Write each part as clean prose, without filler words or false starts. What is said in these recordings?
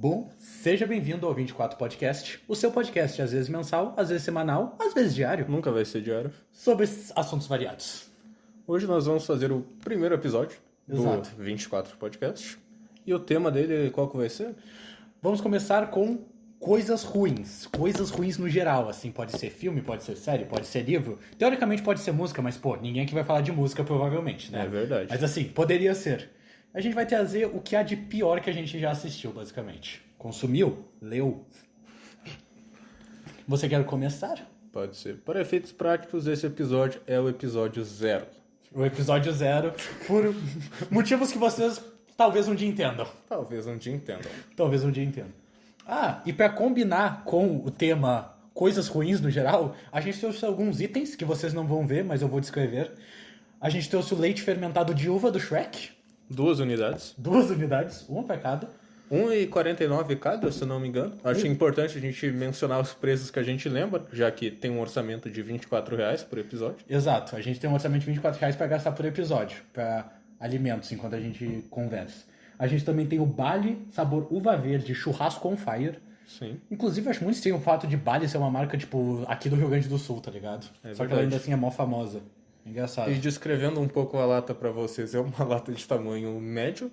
Bom, seja bem-vindo ao 24 Podcast, o seu podcast às vezes mensal, às vezes semanal, às vezes diário, Nunca vai ser diário. sobre assuntos variados. Hoje nós vamos fazer o primeiro episódio Exato. do 24 Podcast. E o tema dele, qual que vai ser? Vamos começar com coisas ruins no geral, assim, pode ser filme, pode ser série, pode ser livro, teoricamente pode ser música, mas pô, ninguém aqui vai falar de música provavelmente, né? É verdade. Mas assim, poderia ser. A gente vai trazer o que há de pior que a gente já assistiu, basicamente. Consumiu? Leu? Você quer começar? Pode ser. Para efeitos práticos, esse episódio é o episódio 0. O episódio 0, por motivos que vocês talvez um dia entendam. Talvez um dia entendam. Talvez um dia entendam. Ah, e pra combinar com o tema coisas ruins no geral, a gente trouxe alguns itens que vocês não vão ver, mas eu vou descrever. A gente trouxe o leite fermentado de uva do Shrek, 2 unidades. 2 unidades, uma pra cada. 1,49 cada, se não me engano. Acho importante a gente mencionar os preços que a gente lembra, já que tem um orçamento de R$24 por episódio. Exato, a gente tem um orçamento de R$24 pra gastar por episódio, pra alimentos, enquanto a gente conversa. A gente também tem o Bali, sabor uva verde, churrasco on fire. Sim. Inclusive, eu acho muito estranho o fato de Bali ser uma marca, tipo, aqui do Rio Grande do Sul, tá ligado? É Só que verdade. ela ainda assim é mó famosa. Engraçado. E descrevendo um pouco a lata para vocês, é uma lata de tamanho médio,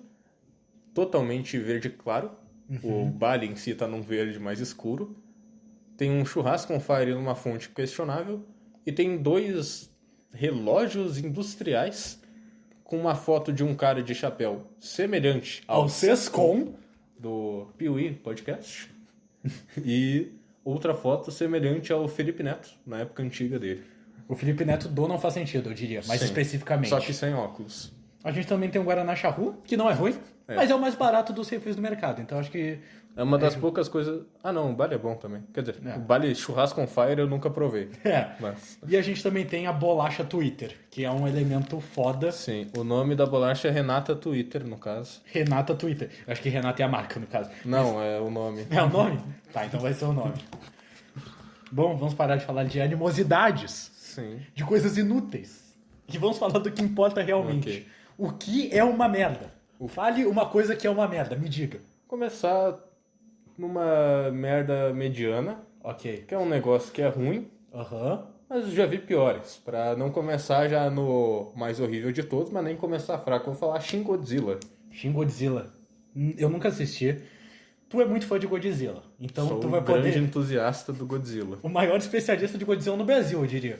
totalmente verde claro. O Bali em si tá num verde mais escuro. Tem um churrasco on fire numa fonte questionável. E tem 2 relógios industriais com uma foto de um cara de chapéu semelhante Ao Sescom. do Piuí Podcast. E outra foto semelhante ao Felipe Neto, na época antiga dele. O Felipe Neto do não faz sentido, eu diria, mais Sim. especificamente. Só que sem óculos. A gente também tem o Guaraná Charru, que não é ruim, mas é o mais barato dos refis do mercado. Então acho que... É uma das poucas coisas... Ah, não, o Bali é bom também. Quer dizer, É. o Bali churrasco on fire eu nunca provei. É. Mas, E a gente também tem a bolacha Twitter, que é um elemento foda. sim, o nome da bolacha é Renata Twitter, no caso. Renata Twitter. Eu acho que Renata é a marca, no caso. Não, é o nome. É o nome? Tá, então vai ser o nome. Bom, vamos parar de falar de animosidades. Sim. De coisas inúteis. E vamos falar do que importa realmente. Ok. O que é uma merda? Fale uma coisa que é uma merda, me diga. Começar numa merda mediana, Ok. que é um negócio que é ruim, Aham. mas eu já vi piores. Pra não começar já no mais horrível de todos, mas nem começar fraco. Eu vou falar Shin Godzilla. Shin Godzilla. Eu nunca assisti. Tu é muito fã de Godzilla. Então Sou tu um vai grande poder... entusiasta do Godzilla. O maior especialista de Godzilla no Brasil, eu diria.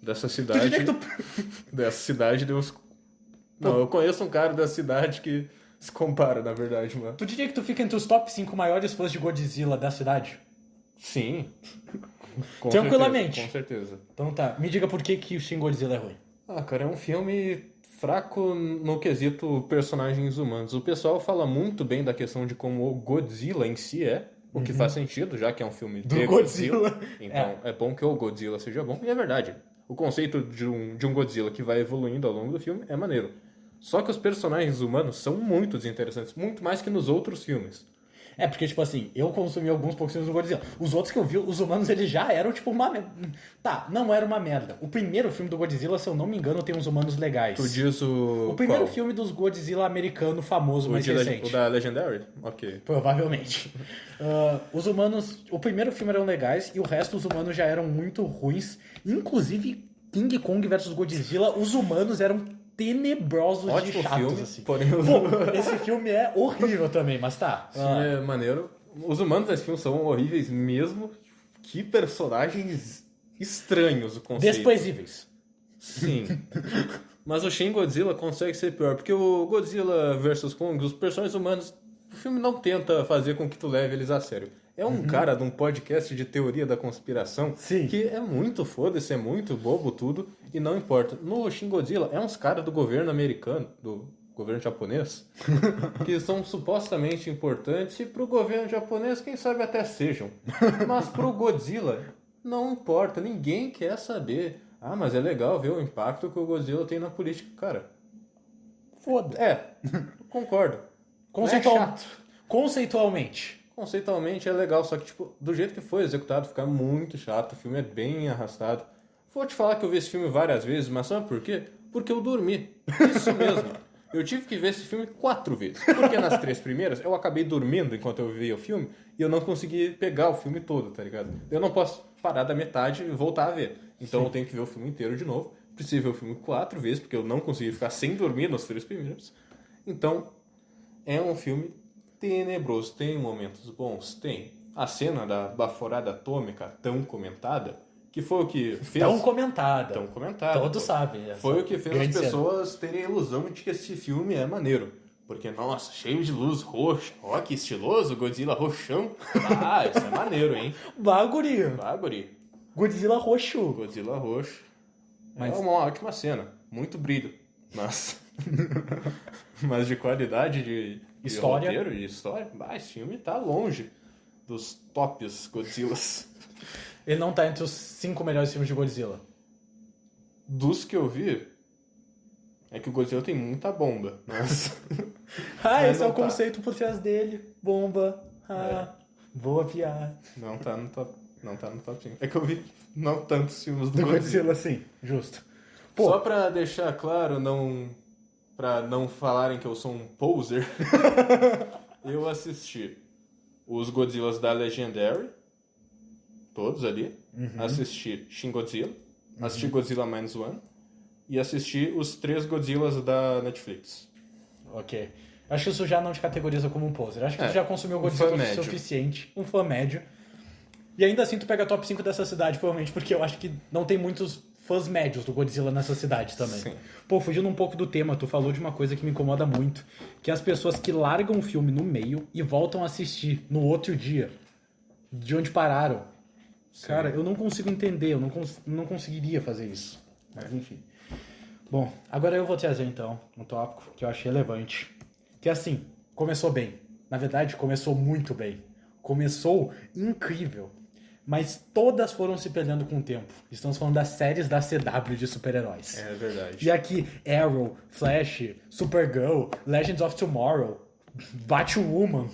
Dessa Tu cidade... diria que tu... Dessa cidade, Deus... Não, eu conheço um cara da cidade que se compara, na verdade, mano. Tu diria que tu fica entre os top 5 maiores fãs de Godzilla da cidade? Sim. Com Tranquilamente. certeza, com certeza. Então tá, me diga por que o Shin Godzilla é ruim. Ah, cara, é um filme fraco no quesito personagens humanos. O pessoal fala muito bem da questão de como o Godzilla em si é, o que faz sentido, já que é um filme Do de Godzilla. Então, é bom que o Godzilla seja bom, e é verdade. O conceito de um Godzilla que vai evoluindo ao longo do filme é maneiro. Só que os personagens humanos são muito desinteressantes, muito mais que nos outros filmes. É, porque, tipo assim, eu consumi alguns poucos filmes do Godzilla. Os outros que eu vi, os humanos, eles já eram, tipo, uma merda. Tá, não era uma merda. O primeiro filme do Godzilla, se eu não me engano, tem uns humanos legais. Tu diz o... O primeiro qual? filme dos Godzilla americano famoso, mais recente. O da Legendary? Ok. Provavelmente. Os humanos... O primeiro filme eram legais e o resto, os humanos já eram muito ruins. Inclusive, King Kong versus Godzilla, os humanos eram tenebrosos Ótimo de chatos, filme, assim. porém... Pô, esse filme é horrível também, mas tá. Esse filme é maneiro. Os humanos desse filme são horríveis mesmo. Que personagens estranhos o conceito. Desprezíveis. Sim. Mas o Shin Godzilla consegue ser pior. Porque o Godzilla vs Kong, os personagens humanos, o filme não tenta fazer com que tu leve eles a sério. É um cara de um podcast de teoria da conspiração Sim. que é muito foda-se, é muito bobo tudo e não importa. No Shin Godzilla é uns caras do governo americano, do governo japonês, que são supostamente importantes e pro governo japonês quem sabe até sejam. Mas pro Godzilla não importa, ninguém quer saber. Ah, mas é legal ver o impacto que o Godzilla tem na política. Cara, Foda. concordo. Conceitual... Não é chato. Conceitualmente. Conceitualmente é legal, só que, tipo, do jeito que foi executado, fica muito chato. O filme é bem arrastado. Vou te falar que eu vi esse filme várias vezes, mas sabe por quê? Porque eu dormi. Isso mesmo. Eu tive que ver esse filme 4 vezes. Porque nas 3 primeiras eu acabei dormindo enquanto eu via o filme e eu não consegui pegar o filme todo, tá ligado? Eu não posso parar da metade e voltar a ver. Então eu tenho que ver o filme inteiro de novo. Preciso ver o filme 4 vezes, porque eu não consegui ficar sem dormir nas 3 primeiras. Então, é um filme tenebroso. Tem momentos bons? Tem. A cena da baforada atômica, tão comentada, que foi o que fez... Tão comentada. Tão comentada. Todos sabem. Foi o que fez grande as pessoas terem a ilusão de que esse filme é maneiro. Porque, nossa, cheio de luz roxa. Ó, que estiloso, Godzilla roxão. Ah, isso é maneiro, hein? Baguri. Baguri. Godzilla roxo. Godzilla roxo. Mas... É uma ótima cena. Muito brilho. Mas... mas de qualidade de História. roteiro, de história, esse filme tá longe dos tops Godzillas. Ele não tá entre os 5 melhores filmes de Godzilla. Dos que eu vi, é que o Godzilla tem muita bomba. Mas... Esse é o conceito por trás dele. Bomba. Boa piada. Não tá no top. Não tá no top 5. É que eu vi não tantos filmes do Godzilla, sim. Justo. Pô. Só pra deixar claro, pra não falarem que eu sou um poser, eu assisti os Godzillas da Legendary, todos ali. Assisti Shin Godzilla, assisti Godzilla Minus One e assisti os 3 Godzillas da Netflix. Ok. Acho que isso já não te categoriza como um poser. Acho que tu já consumiu fã Godzilla o médio. suficiente. Um fã médio. E ainda assim tu pega top 5 dessa cidade, provavelmente, porque eu acho que não tem muitos fãs médios do Godzilla nessa cidade também. Sim. Pô, fugindo um pouco do tema, tu falou de uma coisa que me incomoda muito, que é as pessoas que largam o filme no meio e voltam a assistir no outro dia, de onde pararam. Sim. Cara, eu não consigo entender, eu não conseguiria fazer isso. Mas enfim. Bom, agora eu vou trazer então um tópico que eu achei relevante. Que assim, começou bem. Na verdade, começou muito bem. Começou incrível. Mas todas foram se perdendo com o tempo. Estamos falando das séries da CW de super-heróis. É verdade. E aqui, Arrow, Flash, Supergirl, Legends of Tomorrow, Batwoman.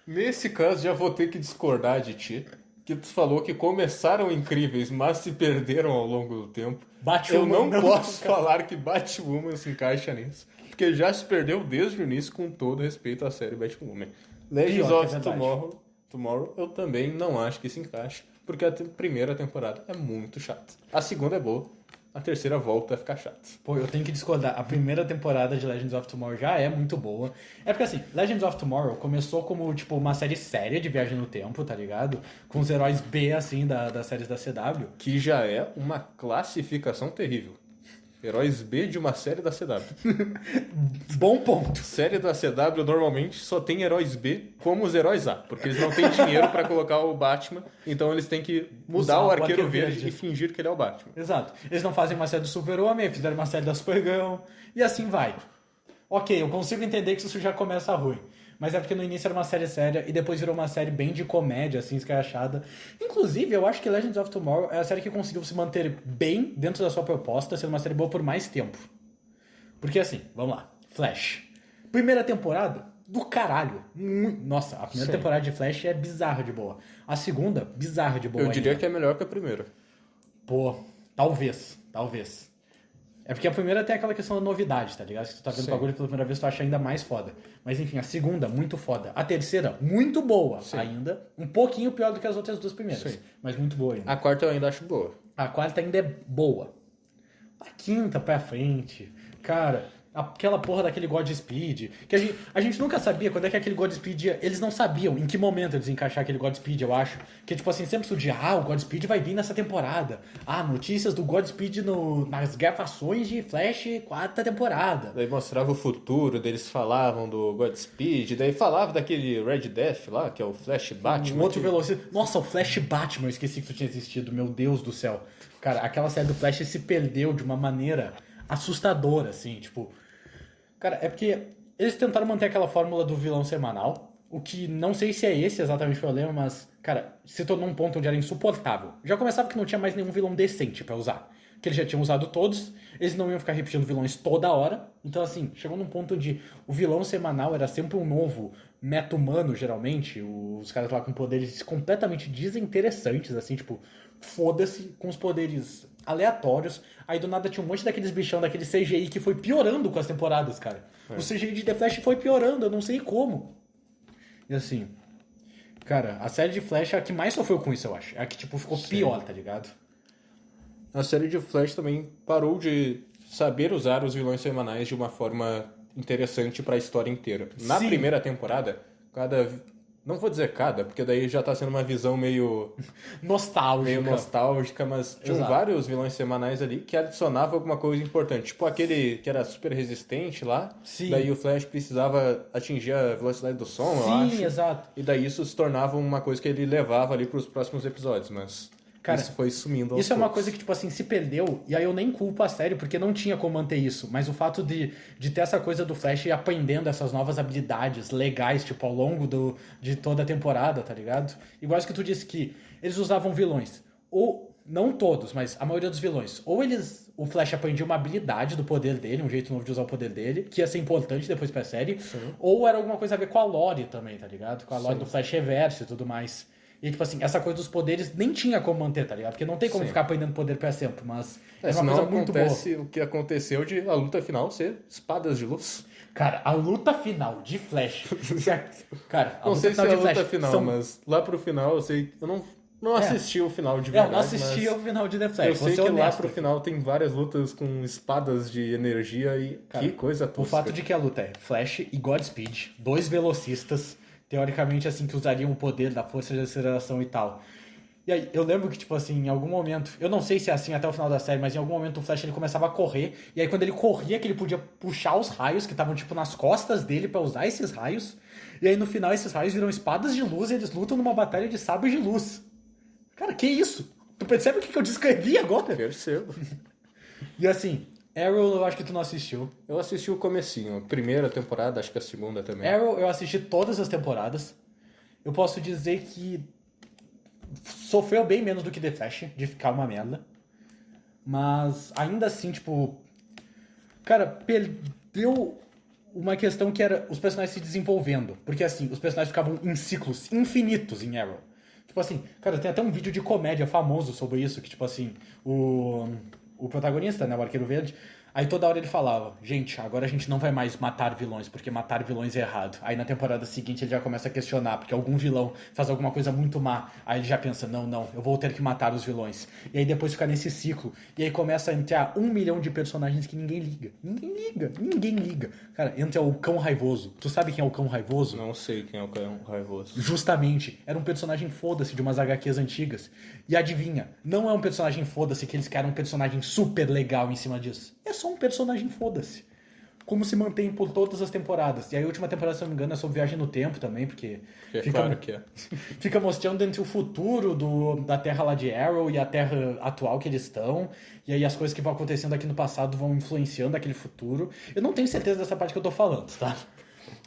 Nesse caso, já vou ter que discordar de ti, que tu falou que começaram incríveis, mas se perderam ao longo do tempo. Batwoman Eu não não posso fica- falar que Batwoman se encaixa nisso, porque já se perdeu desde o início com todo respeito à série Batwoman. Legends Pior que é of verdade. Tomorrow eu também não acho que se encaixe, porque a primeira temporada é muito chata. A segunda é boa, a terceira volta a ficar chata. Pô, eu tenho que discordar. A primeira temporada de Legends of Tomorrow já é muito boa. É porque assim, Legends of Tomorrow começou como, tipo, uma série séria de viagem no tempo, tá ligado? Com os heróis B, assim, das séries da CW. Que já é uma classificação terrível. Heróis B de uma série da CW. Bom ponto. Série da CW normalmente só tem heróis B como os heróis A, porque eles não têm dinheiro pra colocar o Batman, então eles têm que mudar Usar o o Arqueiro Arqueiro Verde Verde. e fingir que ele é o Batman. Exato. Eles não fazem uma série do Super-Homem, fizeram uma série da Supergirl, e assim vai. Ok, eu consigo entender que isso já começa ruim. Mas é porque no início era uma série séria e depois virou uma série bem de comédia, assim, escrachada. Inclusive, eu acho que Legends of Tomorrow é a série que conseguiu se manter bem dentro da sua proposta, sendo uma série boa por mais tempo. Porque assim, vamos lá. Flash. Primeira temporada, do caralho. Nossa, a primeira Sim. temporada de Flash é bizarra de boa. A segunda, bizarra de boa Eu diria ainda. que é melhor que a primeira. Pô, talvez. É porque a primeira tem aquela questão da novidade, tá ligado? Se tu tá vendo o Sim. bagulho pela primeira vez, tu acha ainda mais foda. Mas enfim, a segunda, muito foda. A terceira, muito boa Sim. ainda. Um pouquinho pior do que as outras duas primeiras. Sim. Mas muito boa ainda. A quarta eu ainda acho boa. A quarta ainda é boa. A quinta pra frente, cara, aquela porra daquele Godspeed, que a gente nunca sabia quando é que aquele Godspeed ia, eles não sabiam em que momento eles iam encaixar aquele Godspeed, eu acho. Que tipo assim, sempre surgia, o Godspeed vai vir nessa temporada. Notícias do Godspeed nas gravações de Flash quarta temporada. Daí mostrava o futuro, daí eles falavam do Godspeed, daí falava daquele Red Death lá, que é o Flash Batman. Um outro que- velocista. Nossa, o Flash Batman, eu esqueci que isso tinha existido, meu Deus do céu. Cara, aquela série do Flash se perdeu de uma maneira assustadora, assim, tipo. Cara, é porque eles tentaram manter aquela fórmula do vilão semanal, o que não sei se é esse exatamente o problema, mas, cara, se tornou um ponto onde era insuportável. Já começava que não tinha mais nenhum vilão decente pra usar. que eles já tinham usado todos, eles não iam ficar repetindo vilões toda hora. Então, assim, chegou num ponto onde o vilão semanal era sempre um novo meta-humano, geralmente. Os caras lá com poderes completamente desinteressantes, assim, tipo, foda-se, com os poderes aleatórios. Aí do nada tinha um monte daqueles bichão, daquele CGI que foi piorando com as temporadas, cara. O CGI de The Flash foi piorando, eu não sei como. E assim, cara, a série de Flash é a que mais sofreu com isso, eu acho. É a que, tipo, ficou pior, tá ligado? A série de Flash também parou de saber usar os vilões semanais de uma forma interessante pra história inteira. Na Sim. primeira temporada, não vou dizer cada, porque daí já tá sendo uma visão meio nostálgica, mas tinham Exato. vários vilões semanais ali que adicionavam alguma coisa importante. Tipo aquele que era super resistente lá, Sim. daí o Flash precisava atingir a velocidade do som, eu acho. Sim, exato. E daí isso se tornava uma coisa que ele levava ali pros próximos episódios, mas Cara, isso foi sumindo aos Isso é uma poucos. coisa que, tipo assim, se perdeu, e aí eu nem culpo a série, porque não tinha como manter isso. Mas o fato de ter essa coisa do Flash ir aprendendo essas novas habilidades legais, tipo, ao longo de toda a temporada, tá ligado? Igual isso que tu disse que eles usavam vilões. Ou, não todos, mas a maioria dos vilões. Ou o Flash aprendia uma habilidade do poder dele, um jeito novo de usar o poder dele, que ia ser importante depois pra série. Sim. Ou era alguma coisa a ver com a lore também, tá ligado? Com a lore Sim. do Flash Reverso e tudo mais. E, tipo assim, essa coisa dos poderes nem tinha como manter, tá ligado? Porque não tem como Sim. ficar aprendendo poder pra sempre, mas é uma Senão coisa muito boa. acontece o que aconteceu de a luta final ser espadas de luz. Cara, a luta final de Flash. Cara, a Não luta sei se final é a de Flash luta final, são- mas lá pro final eu sei. Eu não assisti o final de Eu verdade. não assisti mas ao final de The Flash. eu vou sei ser que lá honesto. pro final tem várias lutas com espadas de energia e Cara, que coisa O tosca. fato de que a luta é Flash e Godspeed, dois velocistas, teoricamente assim, que usariam o poder da força de aceleração e tal. E aí, eu lembro que, tipo assim, em algum momento, eu não sei se é assim até o final da série, mas em algum momento o Flash ele começava a correr, e aí quando ele corria, que ele podia puxar os raios que estavam, tipo, nas costas dele pra usar esses raios, e aí no final esses raios viram espadas de luz e eles lutam numa batalha de sabres de luz. Cara, que isso? Tu percebe o que eu descrevi agora? Percebo. E assim, Arrow eu acho que tu não assistiu. Eu assisti o comecinho, a primeira temporada, acho que a segunda também. Arrow eu assisti todas as temporadas. Eu posso dizer que sofreu bem menos do que The Flash, de ficar uma merda. Mas ainda assim, tipo. Cara, perdeu uma questão que era os personagens se desenvolvendo. Porque assim, os personagens ficavam em ciclos infinitos em Arrow. Tipo assim, cara, tem até um vídeo de comédia famoso sobre isso, que tipo assim, o protagonista, né, o Arqueiro Verde, aí toda hora ele falava, gente, agora a gente não vai mais matar vilões, porque matar vilões é errado. Aí na temporada seguinte ele já começa a questionar, porque algum vilão faz alguma coisa muito má. Aí ele já pensa, não, eu vou ter que matar os vilões. E aí depois fica nesse ciclo. E aí começa a entrar 1 milhão de personagens que ninguém liga. Ninguém liga. Cara, entra o Cão Raivoso. Tu sabe quem é o Cão Raivoso? Não sei quem é o Cão Raivoso. Justamente, era um personagem foda-se de umas HQs antigas. E adivinha, não é um personagem foda-se que eles criaram um personagem super legal em cima disso. É só um personagem foda-se. Como se mantém por todas as temporadas. E aí a última temporada, se eu não me engano, é sobre viagem no tempo também, porque É claro que é. fica mostrando entre o futuro da Terra lá de Arrow e a Terra atual que eles estão. E aí as coisas que vão acontecendo aqui no passado vão influenciando aquele futuro. Eu não tenho certeza dessa parte que eu tô falando, tá?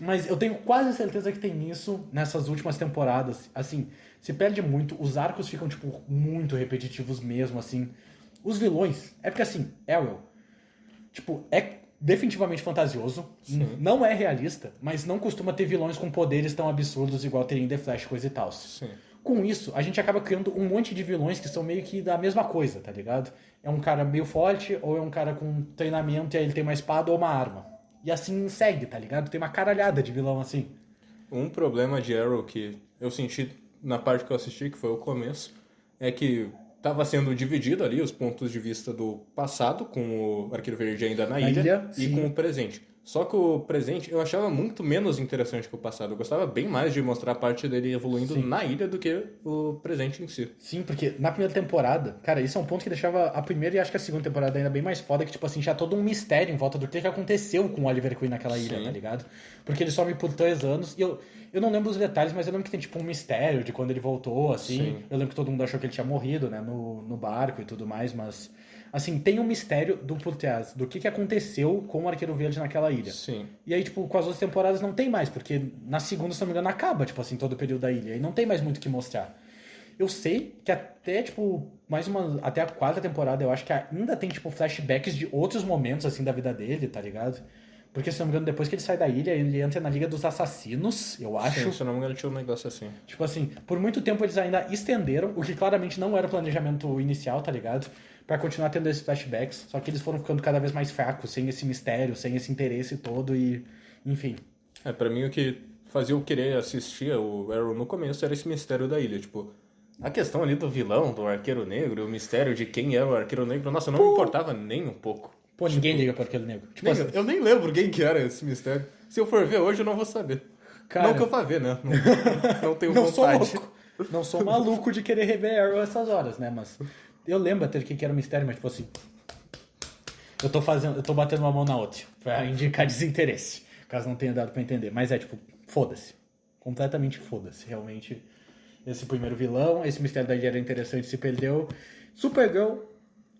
Mas eu tenho quase certeza que tem isso nessas últimas temporadas. Assim, se perde muito, os arcos ficam, tipo, muito repetitivos mesmo, assim. Os vilões, é porque assim, Arrow, tipo, é definitivamente fantasioso, não é realista, mas não costuma ter vilões com poderes tão absurdos igual teria em The Flash, coisa e tal. Sim. Com isso, a gente acaba criando um monte de vilões que são meio que da mesma coisa, tá ligado? É um cara meio forte, ou é um cara com treinamento e aí ele tem uma espada ou uma arma. E assim segue, tá ligado? Tem uma caralhada de vilão assim. Um problema de Arrow que eu senti na parte que eu assisti, que foi o começo, é que estava sendo dividido ali os pontos de vista do passado, com o Arqueiro Verde ainda na ilha, e sim. com o presente. Só que o presente eu achava muito menos interessante que o passado. Eu gostava bem mais de mostrar a parte dele evoluindo na ilha do que o presente em si. Sim, porque na primeira temporada, cara, isso é um ponto que deixava a primeira e acho que a segunda temporada ainda bem mais foda, que tipo assim, tinha todo um mistério em volta do que aconteceu com o Oliver Queen naquela ilha, tá ligado? Porque ele some por 3 anos e eu não lembro os detalhes, mas eu lembro que tem tipo um mistério de quando ele voltou, assim. Sim. Eu lembro que todo mundo achou que ele tinha morrido, né, no barco e tudo mais, mas assim, tem um mistério do por trás, do que aconteceu com o Arqueiro Verde naquela ilha. Sim. E aí, tipo, com as outras temporadas não tem mais, porque na segunda, se não me engano, acaba, tipo assim, todo o período da ilha. E não tem mais muito o que mostrar. Eu sei que até, tipo, até a quarta temporada, eu acho que ainda tem, tipo, flashbacks de outros momentos, assim, da vida dele, tá ligado? Porque, se não me engano, depois que ele sai da ilha, ele entra na Liga dos Assassinos, eu acho. Sim, se eu não me engano, tinha um negócio assim. Tipo assim, por muito tempo eles ainda estenderam, o que claramente não era o planejamento inicial, tá ligado? Pra continuar tendo esses flashbacks, só que eles foram ficando cada vez mais fracos, sem esse mistério, sem esse interesse todo e... Enfim. Pra mim o que fazia eu querer assistir o Arrow no começo era esse mistério da ilha, tipo... A questão ali do vilão, do Arqueiro Negro, o mistério de quem é o Arqueiro Negro, nossa, não me importava nem um pouco. Pô, ninguém liga pro Arqueiro Negro. Tipo assim, Eu nem lembro quem que era esse mistério. Se eu for ver hoje, eu não vou saber. Cara, não que eu vá ver, né? Não tenho não sou vontade. louco. Não sou maluco de querer rever Arrow essas horas, né? Mas eu lembro até que era um mistério, mas tipo assim... Eu tô batendo uma mão na outra pra indicar desinteresse, caso não tenha dado pra entender. Mas é tipo, foda-se. Completamente foda-se, realmente. Esse primeiro vilão, esse mistério da ilha era interessante, se perdeu. Supergirl,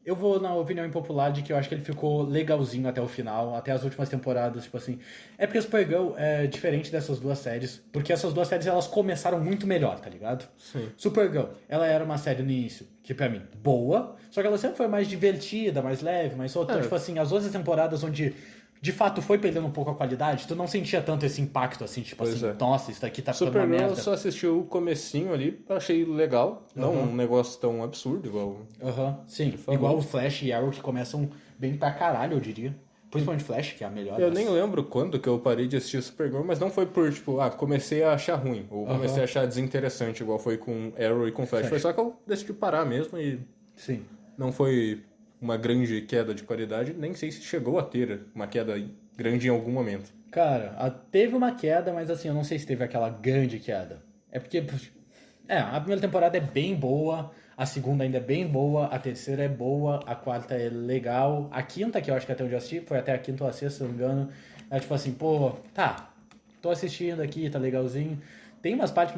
eu vou na opinião impopular de que eu acho que ele ficou legalzinho até o final, até as últimas temporadas, tipo assim. É porque Supergirl é diferente dessas duas séries, porque essas duas séries elas começaram muito melhor, tá ligado? Sim. Supergirl, ela era uma série no início, que pra mim, boa, só que ela sempre foi mais divertida, mais leve, mais solta. Então, tipo assim, as outras temporadas onde de fato foi perdendo um pouco a qualidade, tu não sentia tanto esse impacto, assim, tipo Pois assim, é. nossa, isso daqui tá ficando uma Supergirl eu merda. só assisti o comecinho ali, achei legal. Não um negócio tão absurdo igual... Aham, sim. falou. Igual o Flash e Arrow que começam bem pra caralho, eu diria. Principalmente Flash, que é a melhor. Eu das- nem lembro quando que eu parei de assistir Supergirl, mas não foi por, tipo, comecei a achar ruim, ou comecei a achar desinteressante, igual foi com Arrow e com Flash. Foi só que eu decidi parar mesmo e Sim. não foi uma grande queda de qualidade, nem sei se chegou a ter uma queda grande em algum momento. Cara, teve uma queda, mas assim, eu não sei se teve aquela grande queda. É porque. A primeira temporada é bem boa, a segunda ainda é bem boa, a terceira é boa, a quarta é legal, a quinta, que eu acho que até onde eu assisti, foi até a quinta ou a sexta, se não me engano. É tipo assim, pô, tá, tô assistindo aqui, tá legalzinho. Tem umas partes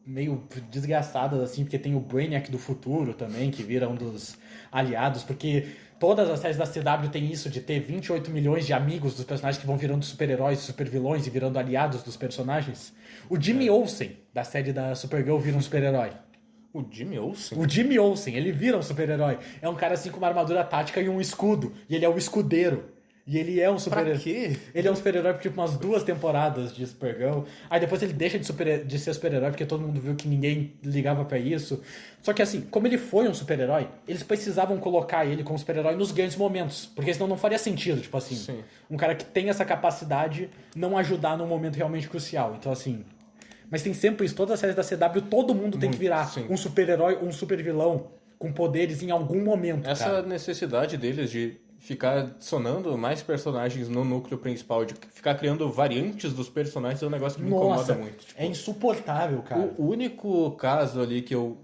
meio desgraçadas, assim, porque tem o Brainiac do futuro também, que vira um dos aliados, porque todas as séries da CW tem isso de ter 28 milhões de amigos dos personagens que vão virando super-heróis, super-vilões e virando aliados dos personagens. O Jimmy Olsen, da série da Supergirl, vira um super-herói. O Jimmy Olsen? O Jimmy Olsen, ele vira um super-herói. É um cara assim com uma armadura tática e um escudo. E ele é o escudeiro. E ele é um super-herói. Pra quê? Ele é um super-herói por tipo umas 2 temporadas de Supergirl. Aí depois ele deixa de ser super-herói porque todo mundo viu que ninguém ligava pra isso. Só que assim, como ele foi um super-herói, eles precisavam colocar ele como super-herói nos grandes momentos. Porque senão não faria sentido, tipo assim. Sim. Um cara que tem essa capacidade não ajudar num momento realmente crucial. Então assim... Mas tem sempre isso, todas as séries da CW, todo mundo tem que virar sim. um super-herói ou um super-vilão com poderes em algum momento, Essa cara. necessidade deles de ficar adicionando mais personagens no núcleo principal, de ficar criando variantes dos personagens é um negócio que me incomoda muito. Tipo, é insuportável, cara. o único caso ali que eu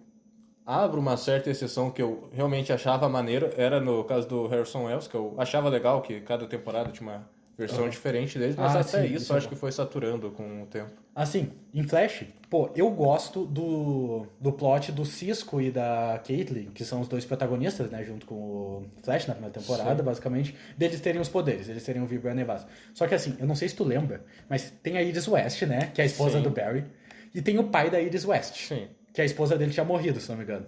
abro uma certa exceção que eu realmente achava maneiro era no caso do Harrison Wells, que eu achava legal que cada temporada tinha uma versão diferente deles, mas até sim, isso é eu acho bom. que foi saturando com o tempo. Assim, em Flash, pô, eu gosto do plot do Cisco e da Caitlyn, que são os dois protagonistas, né, junto com o Flash na primeira temporada, Sim. basicamente, deles terem os poderes, eles terem o Vibro e a Nevasca. Só que assim, eu não sei se tu lembra, mas tem a Iris West, né, que é a esposa Sim. do Barry, e tem o pai da Iris West, Sim. que a esposa dele tinha morrido, se não me engano.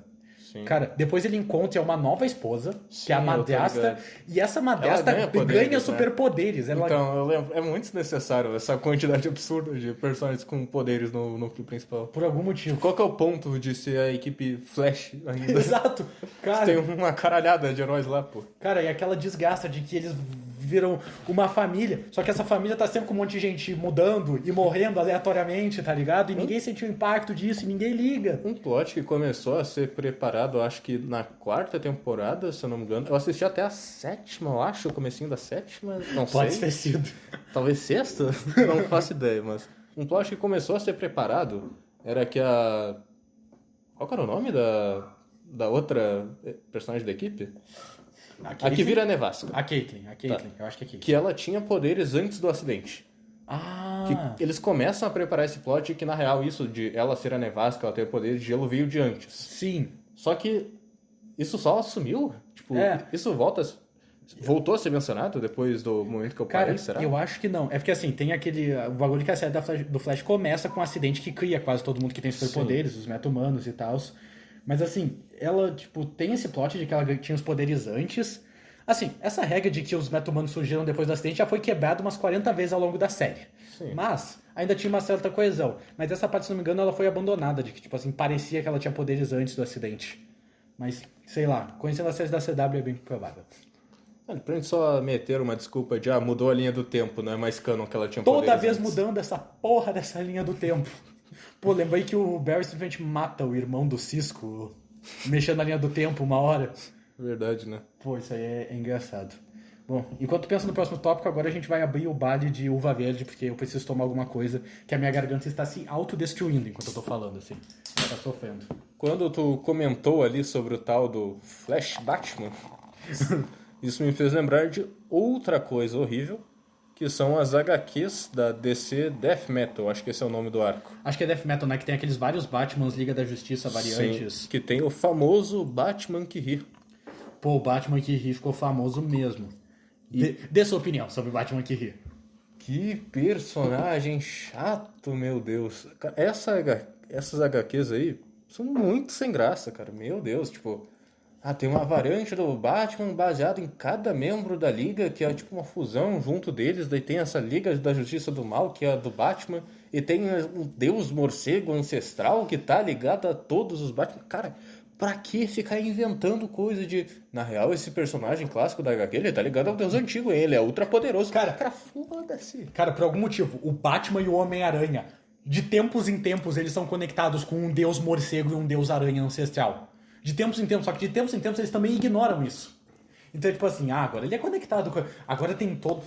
Sim. Cara, depois ele encontra uma nova esposa, que é a Sim, eu tô madrasta, ligado. e essa madrasta Ela ganha ganha poderes, né? superpoderes. Ela... Então, eu lembro, é muito desnecessário essa quantidade absurda de personagens com poderes no núcleo principal. Por algum motivo. Qual que é o ponto de ser a equipe Flash ainda? Exato. Cara, Tem uma caralhada de heróis lá, pô. cara, e aquela desgraça de que eles viram uma família, só que essa família tá sempre com um monte de gente mudando e morrendo aleatoriamente, tá ligado? E ninguém sentiu o impacto disso e ninguém liga. Um plot que começou a ser preparado, acho que na quarta temporada, se eu não me engano. Eu assisti até a sétima, eu acho, o comecinho da sétima, não Pode sei. ter sido. Talvez sexta? Não faço ideia, mas... Um plot que começou a ser preparado era que a... Qual que era o nome da outra personagem da equipe? A que vira a Nevasca. A Caitlyn, eu acho que é Caitlyn. Que ela tinha poderes antes do acidente. Ah, Que eles começam a preparar esse plot que, na real, isso de ela ser a Nevasca, ela ter poderes de gelo veio de antes. sim. Só que isso só assumiu? Tipo, É. isso voltou a ser mencionado depois do momento que eu Cara, parei, será? eu acho que não. É porque assim, tem o bagulho que a série do Flash começa com um acidente que cria quase todo mundo que tem superpoderes, os meta-humanos e tal. Mas assim, ela, tipo, tem esse plot de que ela tinha os poderes antes. Assim, essa regra de que os meta-humanos surgiram depois do acidente já foi quebrada umas 40 vezes ao longo da série. Sim. Mas ainda tinha uma certa coesão. Mas essa parte, se não me engano, ela foi abandonada, de que, tipo assim, parecia que ela tinha poderes antes do acidente. Mas, sei lá, conhecendo as séries da CW é bem provável. Pra gente só meter uma desculpa de, mudou a linha do tempo, não é mais canon que ela tinha Toda poderes vez antes. mudando essa porra dessa linha do tempo. Pô, lembrei que o Barry simplesmente mata o irmão do Cisco, mexendo na linha do tempo uma hora. Verdade, né? Pô, isso aí é engraçado. Bom, enquanto penso no próximo tópico, agora a gente vai abrir o baile de uva verde, porque eu preciso tomar alguma coisa, que a minha garganta está se autodestruindo enquanto eu tô falando, assim. Ela tá sofrendo. Quando tu comentou ali sobre o tal do Flash Batman, isso me fez lembrar de outra coisa horrível, que são as HQs da DC Death Metal, acho que esse é o nome do arco. Acho que é Death Metal, né? Que tem aqueles vários Batmans, Liga da Justiça, variantes. Sim, que tem o famoso Batman que ri. Pô, o Batman que ri ficou famoso mesmo. Dê sua opinião sobre o Batman que ri. Que personagem chato, meu Deus. Essas HQs aí são muito sem graça, cara. Meu Deus, tipo... tem uma variante do Batman baseado em cada membro da Liga, que é tipo uma fusão junto deles. Daí tem essa Liga da Justiça do Mal, que é a do Batman. E tem um deus morcego ancestral que tá ligado a todos os Batman. Cara, pra que ficar inventando coisa de... Na real, esse personagem clássico da HQ, ele tá ligado ao deus antigo. Ele é ultra poderoso. Cara, foda-se. Cara, por algum motivo, o Batman e o Homem-Aranha, de tempos em tempos, eles são conectados com um deus morcego e um deus aranha ancestral. De tempos em tempos, só que de tempos em tempos eles também ignoram isso. Então, tipo assim, agora ele é conectado com... Agora tem todo...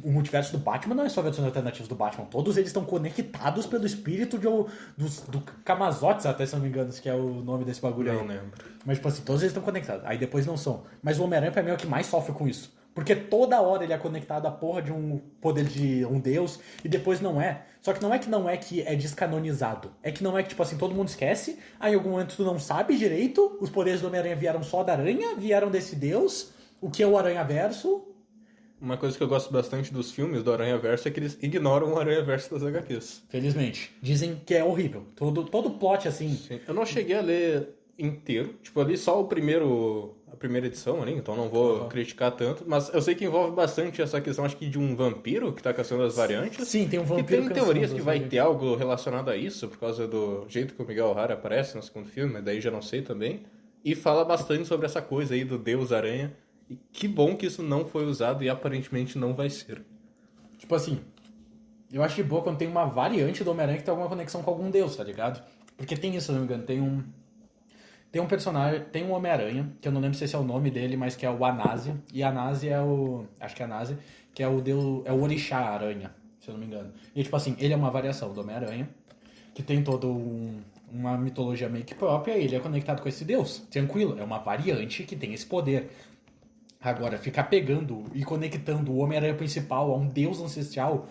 O multiverso do Batman não é só versões alternativas do Batman. Todos eles estão conectados pelo espírito do Camazotz, até se não me engano, que é o nome desse bagulho aí. Não lembro. Mas, tipo assim, todos eles estão conectados. Aí depois não são. Mas o Homem-Aranha, pra mim, é o que mais sofre com isso. Porque toda hora ele é conectado à porra de um poder de um deus e depois não é. Só que não é que é descanonizado. É que não é que, tipo assim, todo mundo esquece. Aí em algum momento tu não sabe direito. Os poderes do Homem-Aranha vieram só da aranha, vieram desse deus. O que é o Aranha-Verso? Uma coisa que eu gosto bastante dos filmes do Aranha-Verso é que eles ignoram o Aranha-Verso das HQs. Felizmente. Dizem que é horrível. Todo plot, assim... Sim. Eu não cheguei a ler inteiro. Tipo, eu li só a primeira edição ali, então não vou criticar tanto. Mas eu sei que envolve bastante essa questão, acho que de um vampiro que tá caçando as variantes. Sim, tem um vampiro que tem caçando teorias as que vai variantes. ter algo relacionado a isso, por causa do jeito que o Miguel O'Hara aparece no segundo filme, mas daí já não sei também. E fala bastante sobre essa coisa aí do Deus Aranha. E que bom que isso não foi usado e aparentemente não vai ser. Tipo assim, eu acho de boa quando tem uma variante do Homem-Aranha que tem alguma conexão com algum deus, tá ligado? Porque tem isso, se não me engano, tem um personagem, tem um Homem-Aranha, que eu não lembro se esse é o nome dele, mas que é o Anasi. E Anasi é o... Acho que é Anasi, que é o deus... É o Orixá Aranha, se eu não me engano. E tipo assim, ele é uma variação do Homem-Aranha, que tem toda uma mitologia meio que própria, e ele é conectado com esse deus. Tranquilo, é uma variante que tem esse poder. Agora, ficar pegando e conectando o Homem-Aranha principal a um deus ancestral...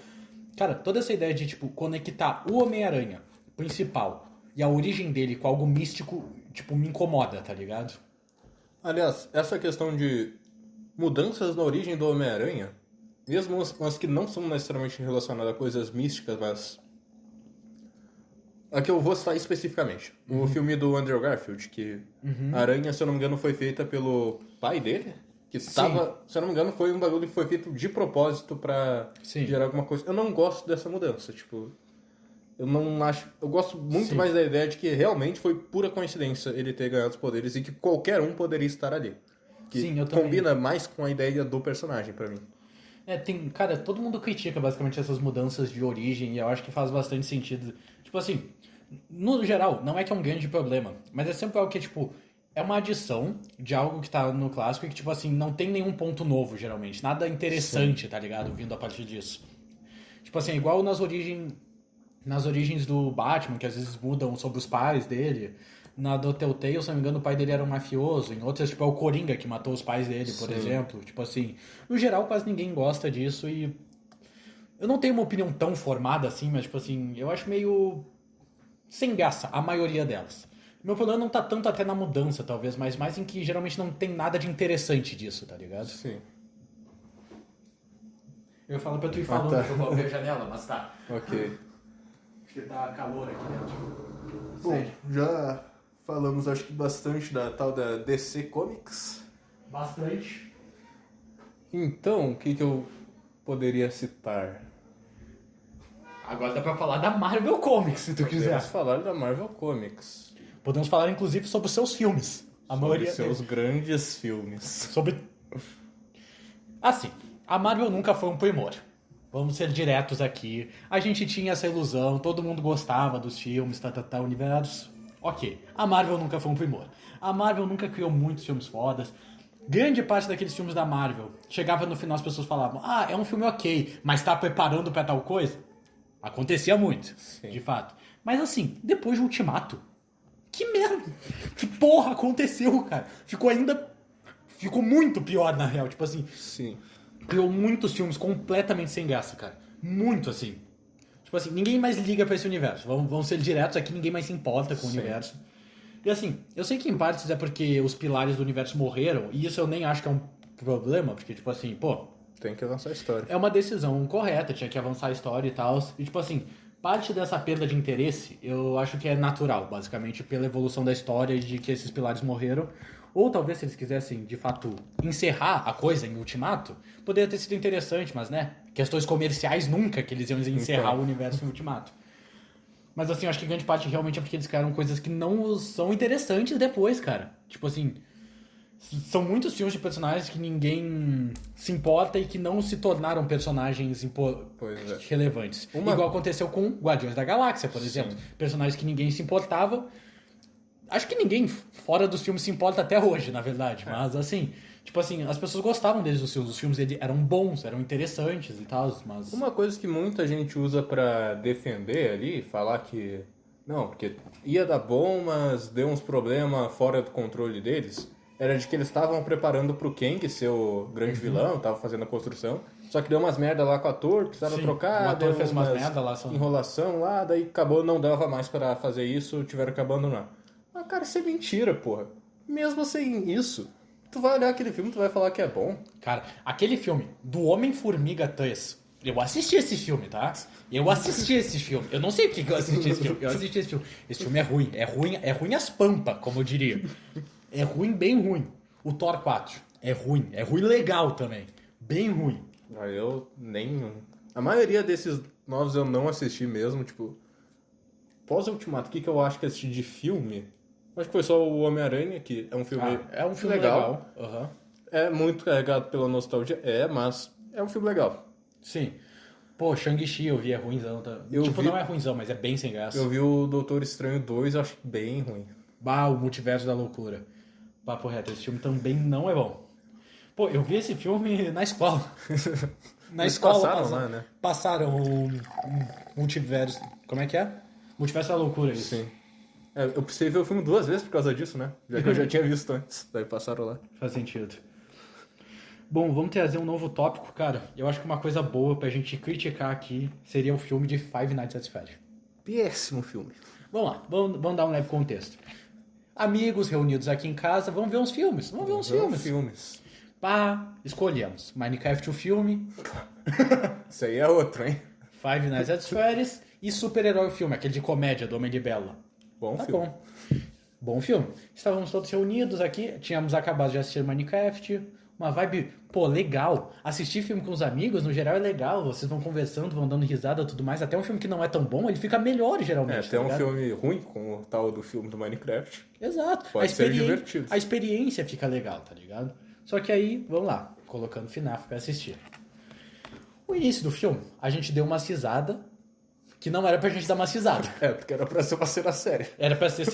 Cara, toda essa ideia de, tipo, conectar o Homem-Aranha principal e a origem dele com algo místico, tipo, me incomoda, tá ligado? Aliás, essa questão de mudanças na origem do Homem-Aranha, mesmo as que não são necessariamente relacionadas a coisas místicas, mas... A que eu vou citar especificamente. O filme do Andrew Garfield, que a Aranha, se eu não me engano, foi feita pelo pai dele. Que estava, se eu não me engano, foi um bagulho que foi feito de propósito pra gerar alguma coisa. Eu não gosto dessa mudança, tipo... Eu não acho... Eu gosto muito mais da ideia de que realmente foi pura coincidência ele ter ganhado os poderes e que qualquer um poderia estar ali. Que Sim, eu também. combina mais com a ideia do personagem pra mim. Cara, todo mundo critica basicamente essas mudanças de origem e eu acho que faz bastante sentido. Tipo assim, no geral, não é que é um grande problema, mas é sempre algo que, tipo, é uma adição de algo que tá no clássico e que, tipo assim, não tem nenhum ponto novo, geralmente. Nada interessante, tá ligado? Vindo a partir disso. Tipo assim, igual nas origens do Batman, que às vezes mudam sobre os pais dele. Na do Telltale, se não me engano, o pai dele era um mafioso. Em outras, tipo, é o Coringa que matou os pais dele, por exemplo. Tipo assim, no geral, quase ninguém gosta disso e... Eu não tenho uma opinião tão formada assim, mas, tipo assim, eu acho meio... sem graça, a maioria delas. Meu problema não tá tanto até na mudança, talvez, mas mais em que geralmente não tem nada de interessante disso, tá ligado? Sim. Eu falo pra tu ir falando que eu vou abrir a janela, mas tá. Ok. Acho que tá calor aqui dentro. Bom, já Falamos, acho que bastante da tal da DC Comics. Bastante. Então, o que eu poderia citar? Agora dá pra falar da Marvel Comics, se tu quiser. Podemos falar da Marvel Comics. Podemos falar, inclusive, sobre os seus filmes. A maioria Sobre seus deles. grandes filmes. Sobre... Assim, a Marvel nunca foi um primor. Vamos ser diretos aqui. A gente tinha essa ilusão, todo mundo gostava dos filmes, universo. Ok, a Marvel nunca foi um primor. A Marvel nunca criou muitos filmes fodas. Grande parte daqueles filmes da Marvel, chegava no final as pessoas falavam, ah, é um filme ok, mas tá preparando pra tal coisa? Acontecia muito, Sim. de fato. Mas assim, depois de Ultimato, que merda! Que porra aconteceu, cara? Ficou muito pior, na real. Tipo assim, Sim. criou muitos filmes completamente sem graça, cara. Muito assim. Tipo assim, ninguém mais liga pra esse universo. Vamos ser diretos aqui, ninguém mais se importa com o Sim. universo. E assim, eu sei que em partes é porque os pilares do universo morreram, e isso eu nem acho que é um problema, porque, tipo assim, pô, Tem que avançar a história. é uma decisão correta, tinha que avançar a história e tal. E, tipo assim, parte dessa perda de interesse, eu acho que é natural, basicamente, pela evolução da história e de que esses pilares morreram. Ou talvez se eles quisessem, de fato, encerrar a coisa em Ultimato, poderia ter sido interessante, mas, né, questões comerciais nunca que eles iam encerrar o universo em Ultimato. Mas, assim, eu acho que grande parte realmente é porque eles criaram coisas que não são interessantes depois, cara. Tipo assim, são muitos filmes de personagens que ninguém se importa e que não se tornaram personagens Pois é. relevantes. Igual aconteceu com Guardiões da Galáxia, por exemplo. Personagens que ninguém se importava. Acho que ninguém fora dos filmes se importa até hoje, na verdade. Mas, assim, tipo assim, as pessoas gostavam deles dos filmes. Os filmes eram bons, eram interessantes e tal, mas... Uma coisa que muita gente usa pra defender ali, falar que... Não, porque ia dar bom, mas deu uns problemas fora do controle deles, era de que eles estavam preparando pro Kang ser o grande vilão, estavam fazendo a construção, só que deu umas merda lá com o ator, precisaram Sim, trocar, o ator deu fez umas merda lá, enrolação lá, daí acabou, não dava mais pra fazer isso, tiveram que abandonar. Mas, cara, isso é mentira, porra. Mesmo sem isso, tu vai olhar aquele filme, tu vai falar que é bom. Cara, aquele filme do Homem-Formiga 3, eu assisti esse filme, tá? Eu assisti esse filme. Eu não sei por que eu assisti esse filme. Eu assisti esse filme. Esse filme é ruim. É ruim as pampas, como eu diria. É ruim, bem ruim. O Thor 4 é ruim. É ruim legal também. Bem ruim. Aí eu nem... A maioria desses novos eu não assisti mesmo, tipo... Pós-Ultimato, o que eu acho que assisti de filme? Acho que foi só o Homem-Aranha, que é um filme É um filme legal. Uhum. É muito carregado pela nostalgia, mas é um filme legal. Sim. Pô, Shang-Chi eu vi, é ruimzão. Tá? Não é ruimzão, mas é bem sem graça. Eu vi o Doutor Estranho 2, eu acho bem ruim. Bah, o Multiverso da Loucura. Papo reto, esse filme também não é bom. Pô, eu vi esse filme na escola. Na Eles escola passaram lá, né? Passaram o Multiverso. Como é que é? Multiverso da Loucura, isso. Sim. Eu precisei ver o filme 2 vezes por causa disso, né? Já que eu já tinha visto antes. Daí passaram lá. Faz sentido. Bom, vamos trazer um novo tópico, cara. Eu acho que uma coisa boa pra gente criticar aqui seria o filme de Five Nights at Freddy's. Péssimo filme. Vamos lá, vamos dar um leve contexto. Amigos reunidos aqui em casa, vamos ver uns filmes. Vamos ver uns filmes. Pá, escolhemos. Minecraft o filme, Isso aí é outro, hein? Five Nights at Freddy's e Super-Herói o filme, aquele de comédia do Homem de Bela. Bom Tá filme. bom. Bom filme. Estávamos todos reunidos aqui, tínhamos acabado de assistir Minecraft, uma vibe, pô, legal. Assistir filme com os amigos, no geral, é legal. Vocês vão conversando, vão dando risada e tudo mais. Até um filme que não é tão bom, ele fica melhor, geralmente. Tem tá um ligado? filme ruim, com o tal do filme do Minecraft. Exato. Pode ser divertido. A experiência fica legal, tá ligado? Só que aí, vamos lá, colocando FNAF pra assistir. O início do filme, a gente deu uma risada, que não era pra gente dar uma risada. Porque era pra ser uma cena séria. Era para ser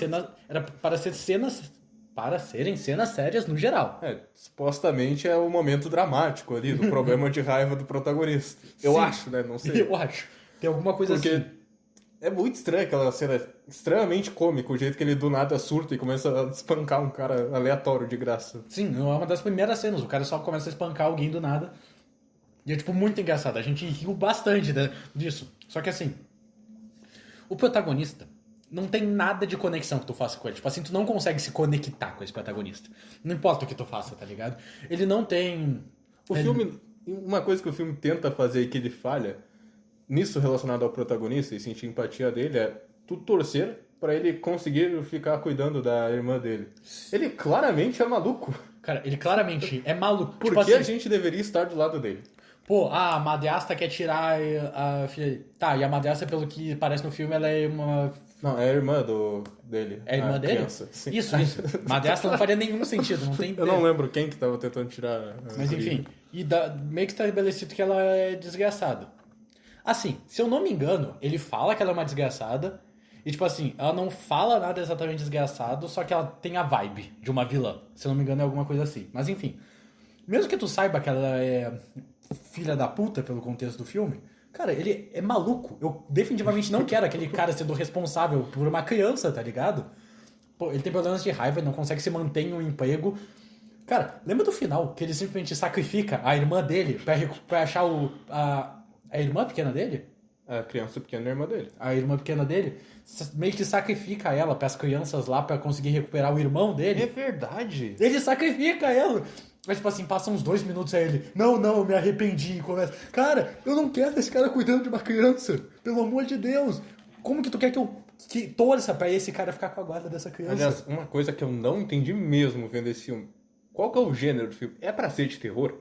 cenas para serem cenas sérias no geral. Supostamente é o momento dramático ali, do problema de raiva do protagonista. Eu Sim. acho, né? Não sei. Eu acho. Tem alguma coisa Porque assim. é muito estranho aquela cena, extremamente cômica, o jeito que ele do nada surta e começa a espancar um cara aleatório de graça. Sim, é uma das primeiras cenas. O cara só começa a espancar alguém do nada. E é, tipo, muito engraçado. A gente riu bastante disso. Só que assim, o protagonista não tem nada de conexão que tu faça com ele. Tipo assim, tu não consegue se conectar com esse protagonista. Não importa o que tu faça, tá ligado? Ele não tem... Filme, uma coisa que o filme tenta fazer e que ele falha, nisso relacionado ao protagonista e sentir empatia dele, é tu torcer pra ele conseguir ficar cuidando da irmã dele. Ele claramente é maluco. Cara, ele claramente é maluco. Por Tipo que a assim, gente deveria estar do lado dele? pô, a madrasta quer tirar a filha dele. Tá, e a madrasta, pelo que parece no filme, ela é uma... Não, é a irmã dele. É a irmã dele? Criança. Sim. Isso. Madrasta não faria nenhum sentido, não tem... Eu não lembro quem que tava tentando tirar a Mas guria. enfim, meio que estabelecido que ela é desgraçada. Assim, se eu não me engano, ele fala que ela é uma desgraçada. E tipo assim, ela não fala nada exatamente desgraçado, só que ela tem a vibe de uma vilã. Se eu não me engano, é alguma coisa assim. Mas enfim, mesmo que tu saiba que ela é filha da puta pelo contexto do filme, cara, ele é maluco. Eu definitivamente não quero aquele cara sendo responsável por uma criança, tá ligado? Pô, ele tem problemas de raiva, ele não consegue se manter em um emprego. Cara, lembra do final, que ele simplesmente sacrifica a irmã dele pra achar a irmã pequena dele? A criança pequena é a irmã dele. A irmã pequena dele, meio que sacrifica ela pras crianças lá pra conseguir recuperar o irmão dele. É verdade. Ele sacrifica ela. Mas, tipo assim, passa uns 2 minutos a ele. Não, eu me arrependi. E começa. Cara, eu não quero esse cara cuidando de uma criança. Pelo amor de Deus. Como que tu quer que eu torça pra esse cara ficar com a guarda dessa criança? Aliás, uma coisa que eu não entendi mesmo vendo esse filme. Qual que é o gênero do filme? É pra ser de terror?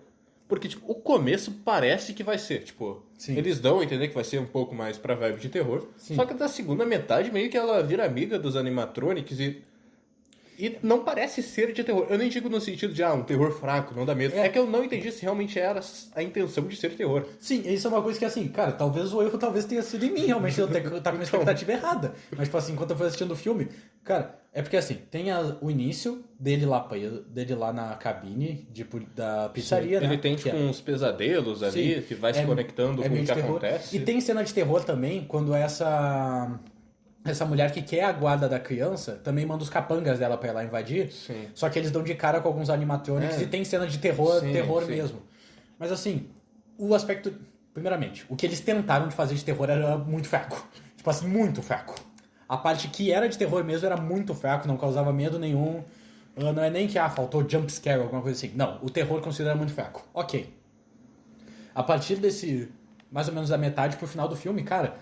Porque, tipo, o começo parece que vai ser, tipo... Sim. Eles dão a entender que vai ser um pouco mais pra vibe de terror. Sim. Só que da segunda metade, meio que ela vira amiga dos animatronics e não parece ser de terror. Eu nem digo no sentido de, um terror fraco, não dá medo. É que eu não entendi se realmente era a intenção de ser terror. Sim, isso é uma coisa que, assim, cara, talvez o erro tenha sido em mim, realmente, eu tá com uma expectativa errada. Mas, tipo assim, enquanto eu fui assistindo o filme, cara, é porque, assim, tem o início dele lá na cabine da pizzaria, né? Ele tem, Que tipo, uns pesadelos ali, Sim, que vai se conectando com meio o de que terror. acontece. E tem cena de terror também, quando essa mulher que quer a guarda da criança também manda os capangas dela pra ir lá invadir. Sim. Só que eles dão de cara com alguns animatronics e tem cena de terror, Sim, terror sim. mesmo. Mas assim, o aspecto... Primeiramente, o que eles tentaram de fazer de terror era muito fraco. Tipo assim, muito fraco. A parte que era de terror mesmo era muito fraco, não causava medo nenhum. Não é nem que, faltou jump scare ou alguma coisa assim. Não, o terror considera muito fraco. Ok. A partir desse, mais ou menos da metade pro final do filme, cara,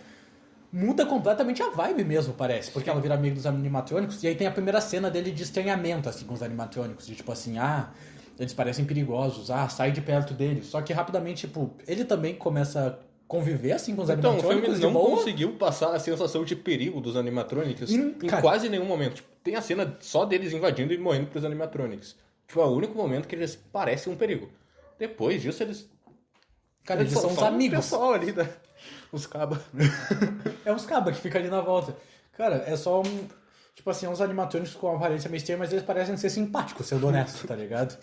muda completamente a vibe mesmo, parece. Porque ela vira amigo dos animatrônicos. E aí tem a primeira cena dele de estranhamento, assim, com os animatrônicos. De tipo assim, eles parecem perigosos. Sai de perto deles. Só que rapidamente, tipo, ele também começa a conviver, assim, com os Então, o animatrônicos filme de não boa. conseguiu passar a sensação de perigo dos animatronics em Cara, quase nenhum momento. Tipo, tem a cena só deles invadindo e morrendo pros animatronics. Tipo, é o único momento que eles parecem um perigo. Depois disso, eles... Cara, eles são uns só amigos. O pessoal ali, os cabas. É uns cabas que ficam ali na volta. Cara, é só tipo assim, uns animatrônicos com uma aparência meio estranha, mas eles parecem ser simpáticos, sendo honesto, tá ligado?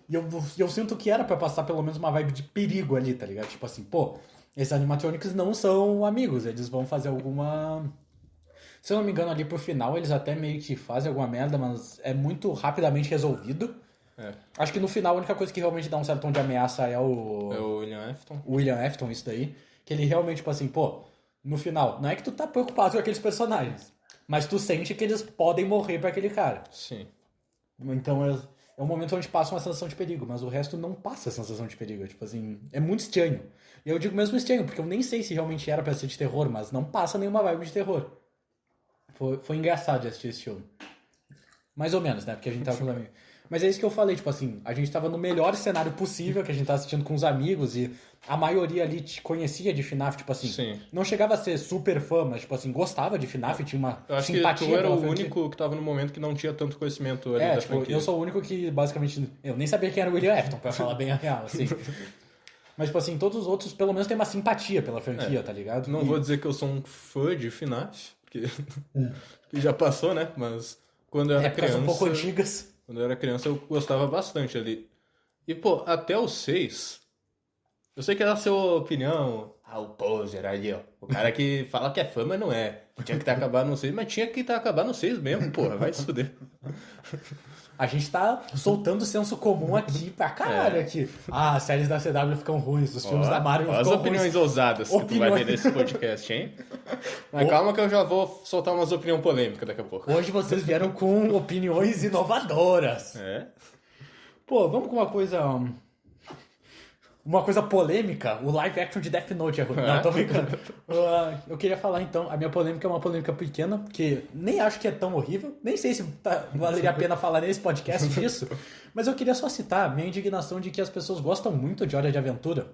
E eu sinto que era pra passar pelo menos uma vibe de perigo ali, tá ligado? Tipo assim, pô, esses animatrônicos não são amigos, eles vão fazer alguma... Se eu não me engano, ali pro final, eles até meio que fazem alguma merda, mas é muito rapidamente resolvido. É. Acho que no final a única coisa que realmente dá um certo tom de ameaça é o... É o William Afton. O William Afton, isso daí. Que ele realmente, tipo assim, pô, no final, não é que tu tá preocupado com aqueles personagens, mas tu sente que eles podem morrer pra aquele cara. Sim. Então é um momento onde passa uma sensação de perigo, mas o resto não passa a sensação de perigo. Tipo assim, é muito estranho. E eu digo mesmo estranho, porque eu nem sei se realmente era pra ser de terror, mas não passa nenhuma vibe de terror. Foi engraçado de assistir esse filme. Mais ou menos, né? Porque a gente tava com os amigos. Mas é isso que eu falei, tipo assim, a gente tava no melhor cenário possível, que a gente tava assistindo com os amigos, e a maioria ali te conhecia de FNAF, tipo assim, Sim. não chegava a ser super fã, mas tipo assim, gostava de FNAF, tinha uma Eu acho simpatia que tu era pela o franquia. único que tava no momento que não tinha tanto conhecimento ali da Tipo, franquia. eu sou o único que basicamente, eu nem sabia quem era o William Afton, pra falar bem a real, assim. Mas, tipo assim, todos os outros pelo menos têm uma simpatia pela franquia, tá ligado? Não vou dizer que eu sou um fã de FNAF, porque que já passou, né? Mas quando eu era Épocas criança... um pouco antigas. Quando eu era criança, eu gostava bastante ali. E, pô, até os 6... Eu sei que era a sua opinião. O poser ali, ó. O cara que fala que é fã, mas não é. Tinha que estar acabado no 6, mas tinha que estar acabado no 6 mesmo, porra. Vai se fuder. A gente tá soltando senso comum aqui pra caralho aqui. As séries da CW ficam ruins, os filmes da Marvel As ficam opiniões ruins. ousadas que tu vai ver nesse podcast, hein? Mas calma que eu já vou soltar umas opiniões polêmicas daqui a pouco. Hoje vocês vieram com opiniões inovadoras. É? Pô, vamos com uma coisa... Uma coisa polêmica, o live action de Death Note é ruim. Não, tô brincando. Eu queria falar então, a minha polêmica é uma polêmica pequena, que nem acho que é tão horrível, nem sei se valeria a pena falar nesse podcast disso, mas eu queria só citar minha indignação de que as pessoas gostam muito de Hora de Aventura,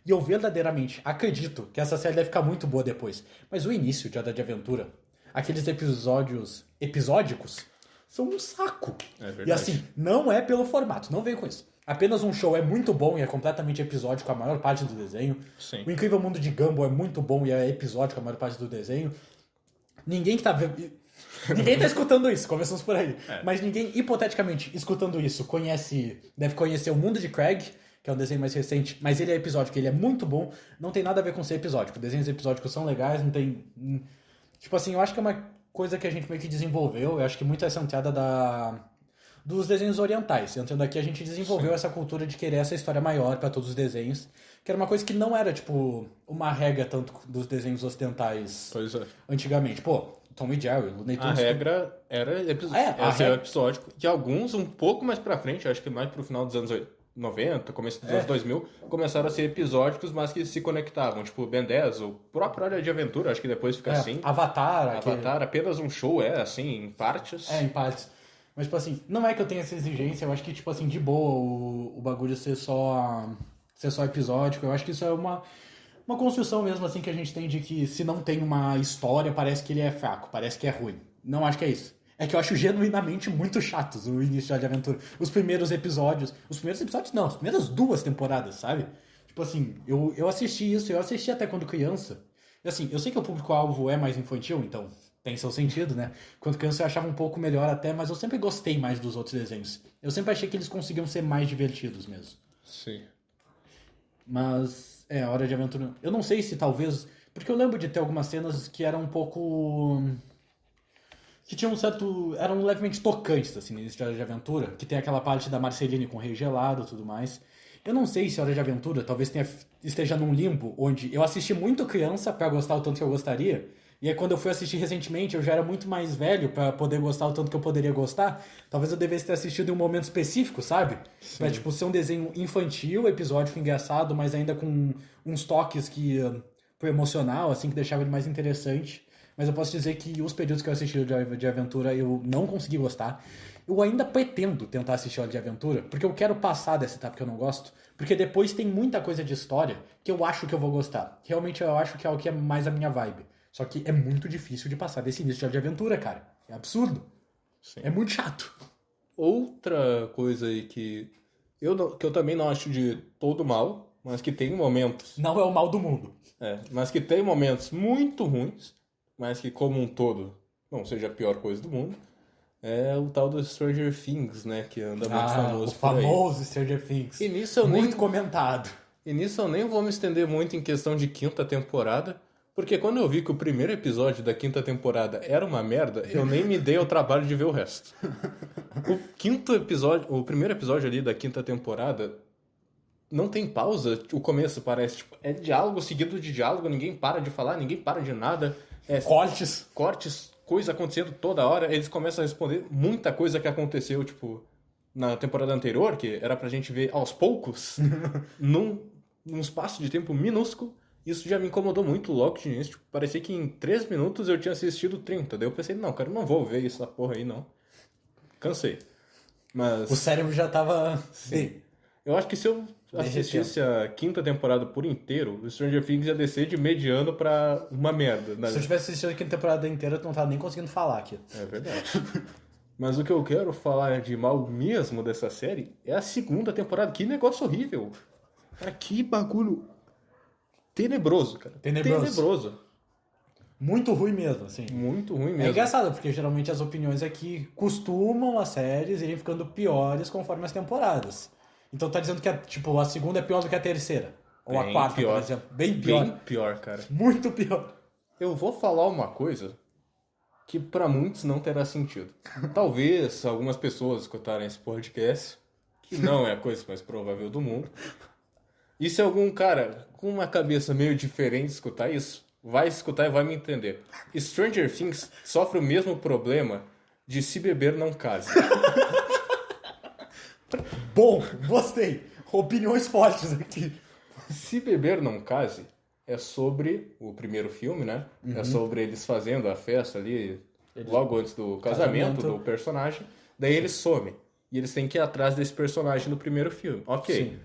e eu verdadeiramente acredito que essa série deve ficar muito boa depois. Mas o início de Hora de Aventura, aqueles episódios episódicos, são um saco. É verdade. E assim, não é pelo formato, não vem com isso. Apenas um show é muito bom e é completamente episódico a maior parte do desenho. Sim. O Incrível Mundo de Gumball é muito bom e é episódico a maior parte do desenho. Ninguém que tá vendo... Ninguém tá escutando isso, começamos por aí. Mas ninguém, hipoteticamente, escutando isso, deve conhecer o Mundo de Craig, que é um desenho mais recente, mas ele é episódico, ele é muito bom. Não tem nada a ver com ser episódico. Desenhos episódicos são legais, não tem... Tipo assim, eu acho que é uma coisa que a gente meio que desenvolveu. Eu acho que muito é santeada dos desenhos orientais. Entrando aqui, a gente desenvolveu essa cultura de querer essa história maior para todos os desenhos, que era uma coisa que não era, tipo, uma regra tanto dos desenhos ocidentais Pois é. antigamente. Pô, Tom e Jerry, Looney A Tunes... regra era episódico. De alguns, um pouco mais pra frente, acho que mais pro final dos anos 90, começo dos anos 2000, começaram a ser episódicos, mas que se conectavam. Tipo, Ben 10, o próprio Hora de Aventura, acho que depois fica assim. Avatar, Apenas um show, assim, em partes. em partes. Mas, tipo assim, não é que eu tenha essa exigência, eu acho que, tipo assim, de boa o bagulho ser só episódico. Eu acho que isso é uma construção mesmo, assim, que a gente tem de que se não tem uma história, parece que ele é fraco, parece que é ruim. Não acho que é isso. É que eu acho genuinamente muito chatos o início de Aventura. Os primeiros episódios não, as primeiras 2 temporadas, sabe? Tipo assim, eu assisti isso, eu assisti até quando criança. E assim, eu sei que o público-alvo é mais infantil, então tem seu sentido, né? Quando criança eu achava um pouco melhor até, mas eu sempre gostei mais dos outros desenhos. Eu sempre achei que eles conseguiam ser mais divertidos mesmo. Sim. Mas, a Hora de Aventura... Eu não sei se talvez... Porque eu lembro de ter algumas cenas que eram um pouco... que tinham um certo... eram levemente tocantes, assim, no início de Hora de Aventura. Que tem aquela parte da Marceline com o Rei Gelado e tudo mais. Eu não sei se Hora de Aventura talvez esteja num limbo onde eu assisti muito criança pra gostar o tanto que eu gostaria. E aí quando eu fui assistir recentemente, eu já era muito mais velho pra poder gostar o tanto que eu poderia gostar. Talvez eu devesse ter assistido em um momento específico, sabe? Sim. Pra, tipo, ser um desenho infantil, episódico, engraçado, mas ainda com uns toques pro emocional, assim, que deixava ele mais interessante. Mas eu posso dizer que os períodos que eu assisti de Aventura eu não consegui gostar. Eu ainda pretendo tentar assistir Hora de Aventura, porque eu quero passar dessa etapa que eu não gosto, porque depois tem muita coisa de história que eu acho que eu vou gostar. Realmente eu acho que é o que é mais a minha vibe. Só que é muito difícil de passar desse início de Hora de Aventura, cara. É absurdo. Sim. É muito chato. Outra coisa aí que eu também não acho de todo mal, mas que tem momentos. Não é o mal do mundo. Mas que tem momentos muito ruins, mas que como um todo não seja a pior coisa do mundo. É o tal do Stranger Things, né? Que anda muito famoso o por aí. famoso Stranger Things. E nisso eu muito nem... comentado. E nisso eu nem vou me estender muito em questão de 5ª temporada, porque quando eu vi que o primeiro episódio da 5ª temporada era uma merda, eu nem me dei ao trabalho de ver o resto. O primeiro episódio ali da 5ª temporada não tem pausa. O começo parece, tipo, é diálogo seguido de diálogo, ninguém para de falar, ninguém para de nada. Cortes, coisa acontecendo toda hora. Eles começam a responder muita coisa que aconteceu, tipo, na temporada anterior, que era pra gente ver aos poucos, num espaço de tempo minúsculo. Isso já me incomodou muito logo de início. Tipo, parecia que em 3 minutos eu tinha assistido 30. Daí eu pensei, não, cara, eu não vou ver essa porra aí, não. Cansei. Mas... o cérebro já tava... Sim. Eu acho que se eu assistisse a 5ª temporada por inteiro, o Stranger Things ia descer de mediano pra uma merda. Né? Se eu tivesse assistido a 5ª temporada inteira, eu não tava nem conseguindo falar aqui. É verdade. Mas o que eu quero falar de mal mesmo dessa série é a 2ª temporada. Que negócio horrível. Cara, que bagulho tenebroso, cara. Tenebroso. Muito ruim mesmo, assim. Muito ruim mesmo. É engraçado, porque geralmente as opiniões aqui costumam as séries irem ficando piores conforme as temporadas. Então tá dizendo que a 2ª é pior do que a 3ª. Ou a 4ª, por exemplo. Bem pior. Bem pior, cara. Muito pior. Eu vou falar uma coisa que pra muitos não terá sentido. Talvez algumas pessoas escutarem esse podcast, que não é a coisa mais provável do mundo. E se algum cara com uma cabeça meio diferente escutar isso, vai escutar e vai me entender. Stranger Things sofre o mesmo problema de se beber não case. Bom, gostei. Opiniões fortes aqui. Se Beber Não Case é sobre o primeiro filme, né? É sobre eles fazendo a festa ali logo antes do casamento do personagem. Daí eles somem. E eles têm que ir atrás desse personagem no primeiro filme. Ok. Sim.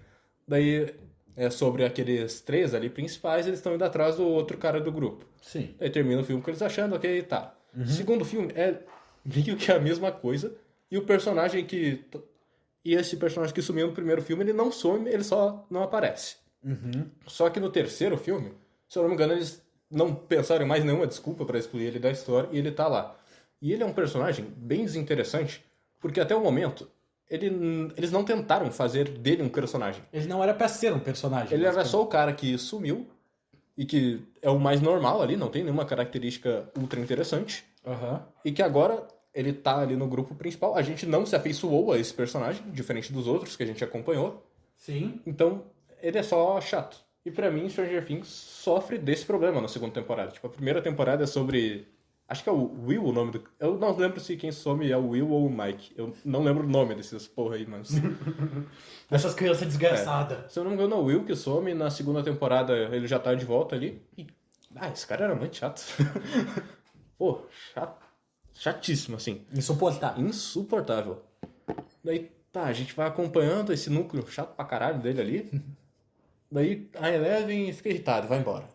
Daí é sobre aqueles 3 ali principais, eles estão indo atrás do outro cara do grupo. Sim. Daí termina o filme com eles achando, ok, tá. Segundo filme é meio que a mesma coisa. E o personagem que... E esse personagem que sumiu no primeiro filme, ele não some, ele só não aparece. Só que no terceiro filme, se eu não me engano, eles não pensaram em mais nenhuma desculpa pra excluir ele da história e ele tá lá. E ele é um personagem bem desinteressante, porque até o momento, eles não tentaram fazer dele um personagem. Ele não era pra ser um personagem. Ele era só o cara que sumiu e que é o mais normal ali, não tem nenhuma característica ultra interessante. E que agora ele tá ali no grupo principal. A gente não se afeiçoou a esse personagem, diferente dos outros que a gente acompanhou. Sim. Então, ele é só chato. E pra mim, Stranger Things sofre desse problema na segunda temporada. Tipo, a primeira temporada é sobre... Acho que é o Will o nome do... Eu não lembro se quem some é o Will ou o Mike. Eu não lembro o nome desses porra aí, mas... Essas crianças desgraçadas. Se eu não me engano, é o Will que some. Na segunda temporada, ele já tá de volta ali. E... esse cara era muito chato. Pô, chato. Chatíssimo, assim. Insuportável. Insuportável. Daí, tá, a gente vai acompanhando esse núcleo chato pra caralho dele ali. Daí a Eleven fica irritada, vai embora.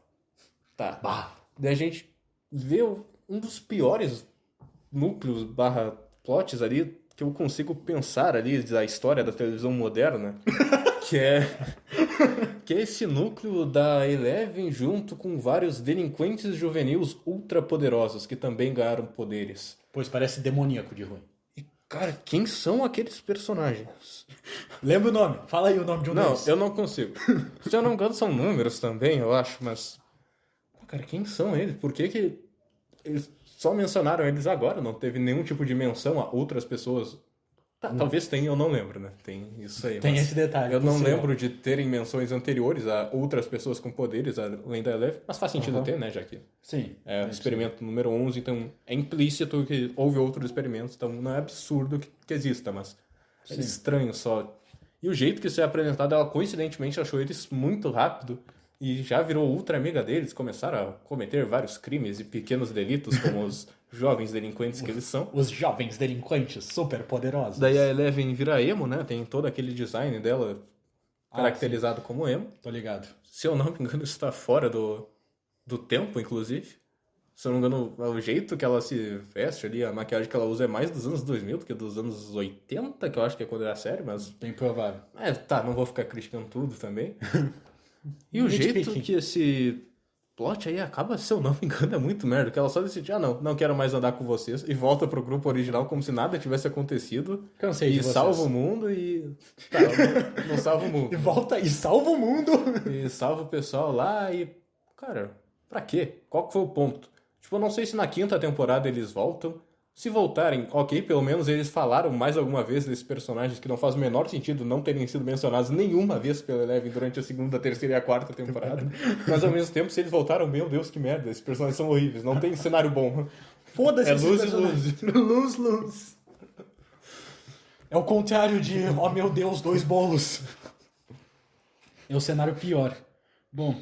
Tá. Bah. Daí a gente vê um dos piores núcleos barra plots ali que eu consigo pensar ali da história da televisão moderna. que é esse núcleo da Eleven junto com vários delinquentes juvenis ultrapoderosos que também ganharam poderes. Pois parece demoníaco de ruim. E, cara, quem são aqueles personagens? Lembra o nome? Fala aí o nome de um deles. Não, eu não consigo. Se eu não me engano, são números também, eu acho, mas... Pô, cara, quem são eles? Por que eles só mencionaram eles agora? Não teve nenhum tipo de menção a outras pessoas... Talvez tenha, eu não lembro, né? Tem isso aí. Tem esse detalhe. Eu não lembro de terem menções anteriores a outras pessoas com poderes, além da Eleven, mas faz sentido ter, né? Já que Sim. é o experimento número 11, então é implícito que houve outros experimentos, então não é absurdo que exista, mas é estranho só. E o jeito que isso é apresentado, ela coincidentemente achou eles muito rápido e já virou ultra amiga deles, começaram a cometer vários crimes e pequenos delitos, como os jovens delinquentes que eles são. Os jovens delinquentes super poderosos. Daí a Eleven vira emo, né? Tem todo aquele design dela caracterizado como emo. Tô ligado. Se eu não me engano, isso tá fora do tempo, inclusive. Se eu não me engano, o jeito que ela se veste ali, a maquiagem que ela usa é mais dos anos 2000 do que dos anos 80, que eu acho que é quando era série, mas... Bem provável. Tá, não vou ficar criticando tudo também. E o jeito que esse plot aí acaba, se eu não me engano, é muito merda. Que ela só decide, não quero mais andar com vocês. E volta pro grupo original como se nada tivesse acontecido. Cansei de E vocês. salva o mundo e... Tá, não salva o mundo. E volta e salva o mundo. E salva o pessoal lá e... Cara, pra quê? Qual que foi o ponto? Tipo, eu não sei se na quinta temporada eles voltam. Se voltarem, ok, pelo menos eles falaram mais alguma vez desses personagens que não faz o menor sentido não terem sido mencionados nenhuma vez pela Eleven durante a segunda, terceira e a quarta temporada. Mas ao mesmo tempo, se eles voltaram, meu Deus, que merda, esses personagens são horríveis, não tem cenário bom. Foda-se. É luz e luz. Luz, luz. É o contrário de, oh meu Deus, 2 bolos. É o cenário pior. Bom,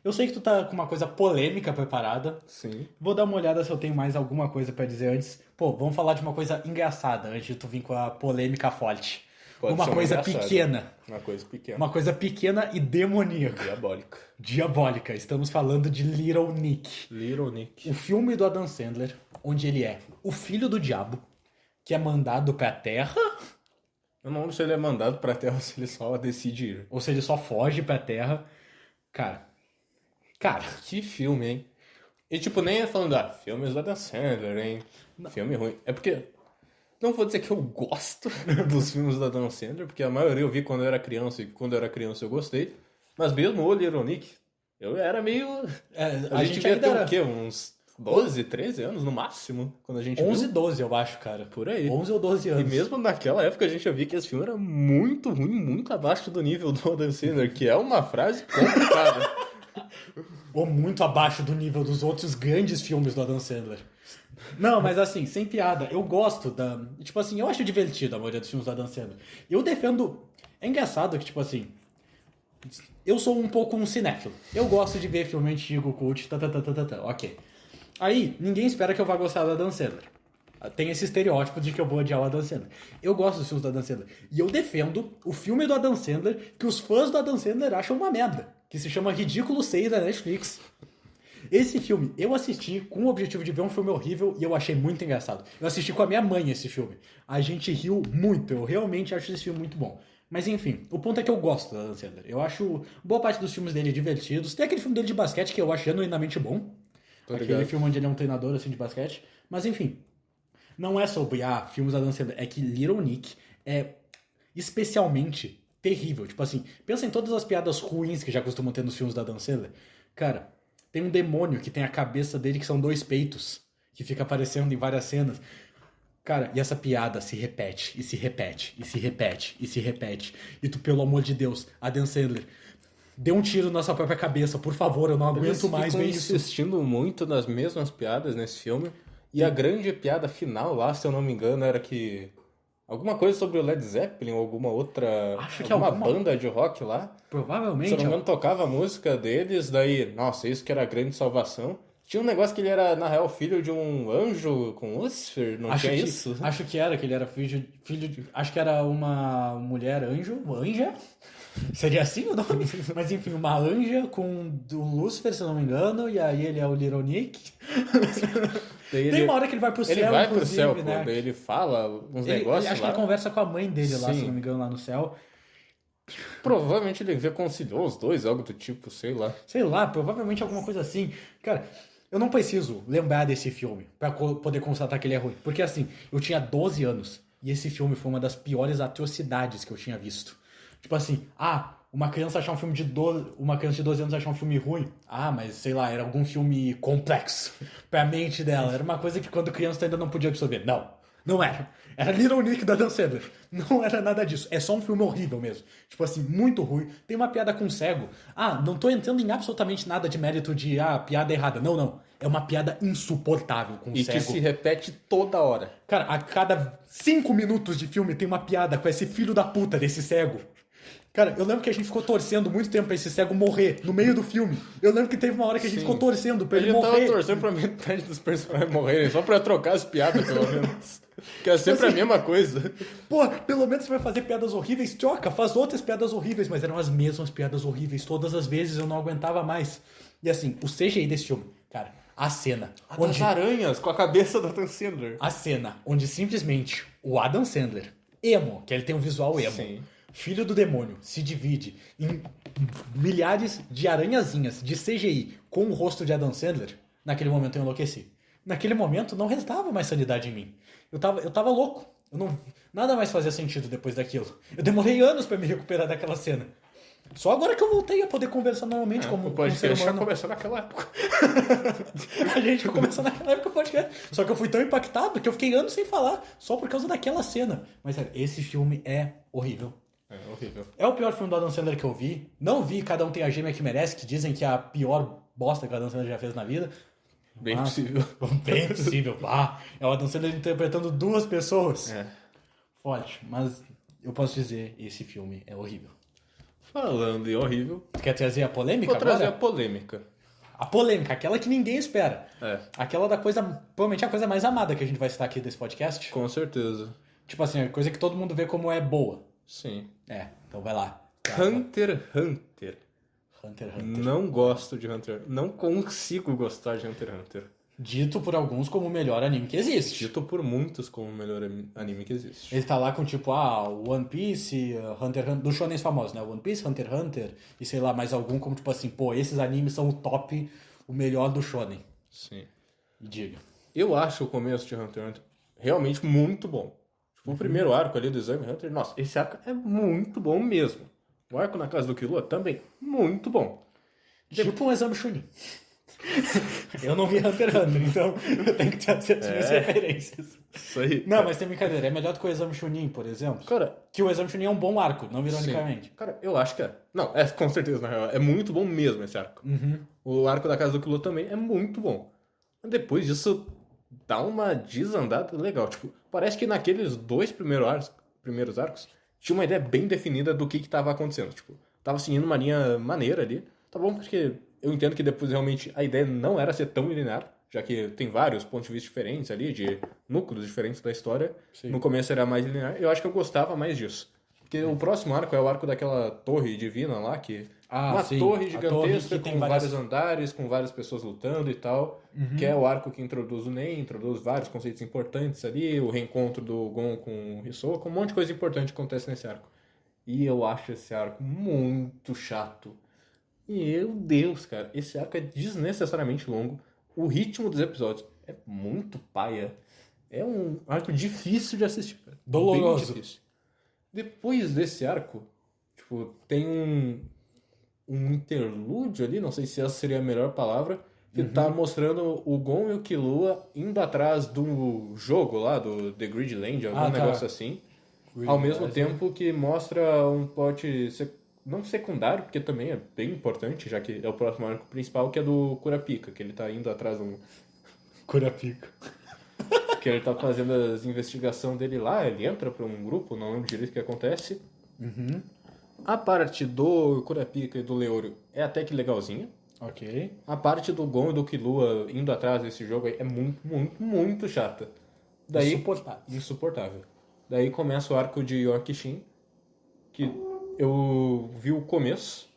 eu sei que tu tá com uma coisa polêmica preparada. Sim. Vou dar uma olhada se eu tenho mais alguma coisa pra dizer antes. Pô, vamos falar de uma coisa engraçada antes de tu vir com a polêmica forte. Pode Uma ser coisa engraçado. pequena. Uma coisa pequena. Uma coisa pequena e demoníaca. Diabólica. Diabólica. Estamos falando de Little Nick. Little Nick. O filme do Adam Sandler, onde ele é o filho do diabo, que é mandado pra Terra, Eu não lembro se ele é mandado pra Terra ou se ele só decide ir. ou se ele só foge pra Terra. Cara, Que filme, hein? E tipo, nem é falando, filmes do Adam Sandler, hein? Filme ruim. É porque... Não vou dizer que eu gosto dos filmes do Adam Sandler, porque a maioria eu vi quando eu era criança, e quando eu era criança eu gostei. Mas mesmo o Little Nick, eu era meio... a gente devia ter o quê? Uns 12, 13 anos no máximo, quando a gente 11, viu. 12 eu acho, cara. Por aí. 11 ou 12 E anos. mesmo naquela época a gente já via que esse filme era muito ruim, muito abaixo do nível do Adam Sandler, que é uma frase complicada. Ou muito abaixo do nível dos outros grandes filmes do Adam Sandler. Não, mas assim, sem piada, eu gosto da... Tipo assim, eu acho divertido a maioria dos filmes do Adam Sandler. Eu defendo... É engraçado que, tipo assim... Eu sou um pouco um cinéfilo. Eu gosto de ver filme antigo, cult, ok. Aí, ninguém espera que eu vá gostar da Adam Sandler. Tem esse estereótipo de que eu vou odiar o Adam Sandler. Eu gosto dos filmes do Adam Sandler. E eu defendo o filme do Adam Sandler que os fãs do Adam Sandler acham uma merda. Que se chama Ridículo 6 da Netflix. Esse filme eu assisti com o objetivo de ver um filme horrível e eu achei muito engraçado. Eu assisti com a minha mãe esse filme. A gente riu muito. Eu realmente acho esse filme muito bom. Mas enfim, o ponto é que eu gosto do Adam Sandler. Eu acho boa parte dos filmes dele divertidos. Tem aquele filme dele de basquete que eu acho genuinamente bom. Aquele filme onde ele é um treinador assim de basquete. Mas enfim, não é sobre filmes da Adam Sandler. É que Little Nick é especialmente terrível. Tipo assim, pensa em todas as piadas ruins que já costumam ter nos filmes da Adam Sandler. Cara, tem um demônio que tem a cabeça dele que são 2 peitos. Que fica aparecendo em várias cenas. Cara, e essa piada se repete, e se repete, e se repete, e se repete. E tu, pelo amor de Deus, Adam Sandler, dê um tiro na sua própria cabeça, por favor, eu não aguento mais ver isso. Insistindo muito nas mesmas piadas nesse filme. E a grande piada final lá, se eu não me engano, era que... Alguma coisa sobre o Led Zeppelin ou alguma outra... Acho que alguma banda de rock lá. Provavelmente. Se eu não me engano, tocava a música deles, daí... Nossa, isso que era a grande salvação. Tinha um negócio que ele era, na real, filho de um anjo com Lúcifer, não tinha isso? Acho que era, que ele era filho de... Acho que era uma mulher anjo, anja? Seria assim o nome? Mas enfim, uma anja com do Lúcifer, se eu não me engano, e aí ele é o Little Nick. Tem uma hora que ele vai pro céu, ele vai pro céu, né? Daí ele fala uns negócios acho lá. que ele conversa com a mãe dele lá, Sim. se não me engano, lá no céu. Provavelmente ele reconciliou os dois, algo do tipo, sei lá. Sei lá, provavelmente alguma coisa assim. Cara, eu não preciso lembrar desse filme pra poder constatar que ele é ruim. Porque assim, eu tinha 12 anos e esse filme foi uma das piores atrocidades que eu tinha visto. Tipo assim, uma criança achar um filme de 12... Uma criança de 12 anos achar um filme ruim. Mas sei lá, era algum filme complexo pra mente dela. Era uma coisa que quando criança ainda não podia absorver. Não era. Era Little Nick da Dan Sandler. Não era nada disso. É só um filme horrível mesmo. Tipo assim, muito ruim. Tem uma piada com cego. Não tô entrando em absolutamente nada de mérito de, piada errada. Não. É uma piada insuportável com E cego. que se repete toda hora. Cara, a cada 5 minutos de filme tem uma piada com esse filho da puta desse cego. Cara, eu lembro que a gente ficou torcendo muito tempo pra esse cego morrer no meio do filme. Eu lembro que teve uma hora que a gente ficou torcendo pra ele morrer. Eu tava torcendo pra metade dos personagens morrerem, só pra trocar as piadas, pelo menos. Que é sempre a mesma coisa. Pô, pelo menos você vai fazer piadas horríveis, troca, faz outras piadas horríveis, mas eram as mesmas piadas horríveis. Todas as vezes eu não aguentava mais. E assim, o CGI desse filme, cara, a cena. Das aranhas com a cabeça do Adam Sandler. A cena onde simplesmente o Adam Sandler, emo, que ele tem um visual emo. Sim. Filho do demônio, se divide em milhares de aranhazinhas de CGI com o rosto de Adam Sandler. Naquele momento eu enlouqueci. Naquele momento não restava mais sanidade em mim. Eu tava louco. Nada mais fazia sentido depois daquilo. Eu demorei anos pra me recuperar daquela cena. Só agora que eu voltei a poder conversar normalmente como um ser humano. Já começou naquela época. A gente começou naquela época o podcast. Só que eu fui tão impactado que eu fiquei anos sem falar. Só por causa daquela cena. Mas sério, esse filme é horrível. É horrível. É o pior filme do Adam Sandler que eu vi. Não vi Cada Um Tem a Gêmea que Merece, que dizem que é a pior bosta que o Adam Sandler já fez na vida. Bem possível. Bem possível. É o Adam Sandler interpretando 2 pessoas. Forte. Mas eu posso dizer, esse filme é horrível. Falando em horrível... Quer trazer a polêmica Vou trazer agora? a polêmica. A polêmica, aquela que ninguém espera. Aquela da coisa, provavelmente a coisa mais amada que a gente vai citar aqui desse podcast. Com certeza. Tipo assim, a coisa que todo mundo vê como é boa. Sim. Então vai lá. Hunter x Hunter. Hunter x Hunter. Não gosto de Hunter. Não consigo gostar de Hunter x Hunter. Dito por alguns como o melhor anime que existe. Dito por muitos como o melhor anime que existe. Ele tá lá com tipo, One Piece, Hunter x Hunter, dos shonens famosos, né? One Piece, Hunter x Hunter e sei lá, mais algum como tipo assim, esses animes são o top, o melhor do shonen. Sim. E diga. Eu acho o começo de Hunter x Hunter realmente muito bom. Tipo, o primeiro arco ali do Exame Hunter, nossa, esse arco é muito bom mesmo. O arco na casa do Killua também, muito bom. Tipo um exame Chunin. Eu não vi Hunter x Hunter, então eu tenho que ter as minhas referências. Isso aí. Não, mas tem brincadeira. É melhor do que o Exame Chunin, por exemplo. Cara, que o Exame Chunin é um bom arco, não ironicamente. Sim. Cara, eu acho que é. Não, é com certeza, na real. É muito bom mesmo esse arco. O arco da Casa do Killua também é muito bom. Mas depois disso, dá uma desandada legal. Tipo, parece que naqueles 2 primeiros arcos, tinha uma ideia bem definida do que tava acontecendo. Tipo, tava seguindo uma linha maneira ali. Tá bom, porque eu entendo que depois realmente a ideia não era ser tão linear, já que tem vários pontos de vista diferentes ali, de núcleos diferentes da história. Sim. No começo era mais linear. Eu acho que eu gostava mais disso. Porque o próximo arco é o arco daquela torre divina lá, que... uma sim. torre A gigantesca torre que tem com várias- vários andares, com várias pessoas lutando e tal. Que é o arco que introduz o Nen, introduz vários conceitos importantes ali, o reencontro do Gon com o Hisoka, um monte de coisa importante acontece nesse arco. E eu acho esse arco muito chato. Meu Deus, cara, esse arco é desnecessariamente longo. O ritmo dos episódios é muito paia. É um arco difícil de assistir, cara. Doloroso. Bem difícil. Depois desse arco, tipo, tem um interlúdio ali, não sei se essa seria a melhor palavra, que tá mostrando o Gon e o Killua indo atrás do jogo lá, do The Grid Land, algum tá. negócio assim. Ao mesmo tempo que mostra um plot não secundário, porque também é bem importante, já que é o próximo arco principal, que é do Kurapika, que ele tá indo atrás de um... Kurapika. que ele tá fazendo as investigações dele lá, ele entra pra um grupo, não lembro direito o que acontece. A parte do Kurapika e do Leorio é até que legalzinha. Ok. A parte do Gon e do Killua indo atrás desse jogo aí é muito, muito, muito chata. Daí, Insuportável. Insuportável. Daí começa o arco de York-Shin, que eu vi o começo,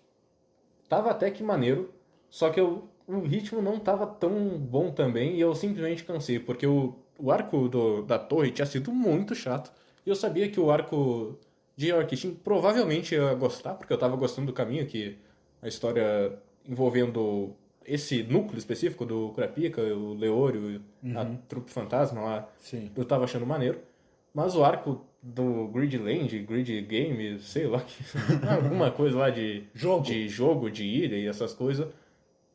tava até que maneiro, só que o ritmo não tava tão bom também e eu simplesmente cansei, porque o arco da torre tinha sido muito chato. E eu sabia que o arco de York-Shin provavelmente eu ia gostar, porque eu tava gostando do caminho, que a história envolvendo esse núcleo específico do Kurapika, o Leorio, a trupe fantasma lá, Sim. eu tava achando maneiro. Mas o arco do Grid Land, Grid Game, sei lá, alguma coisa lá de jogo, de ilha e essas coisas,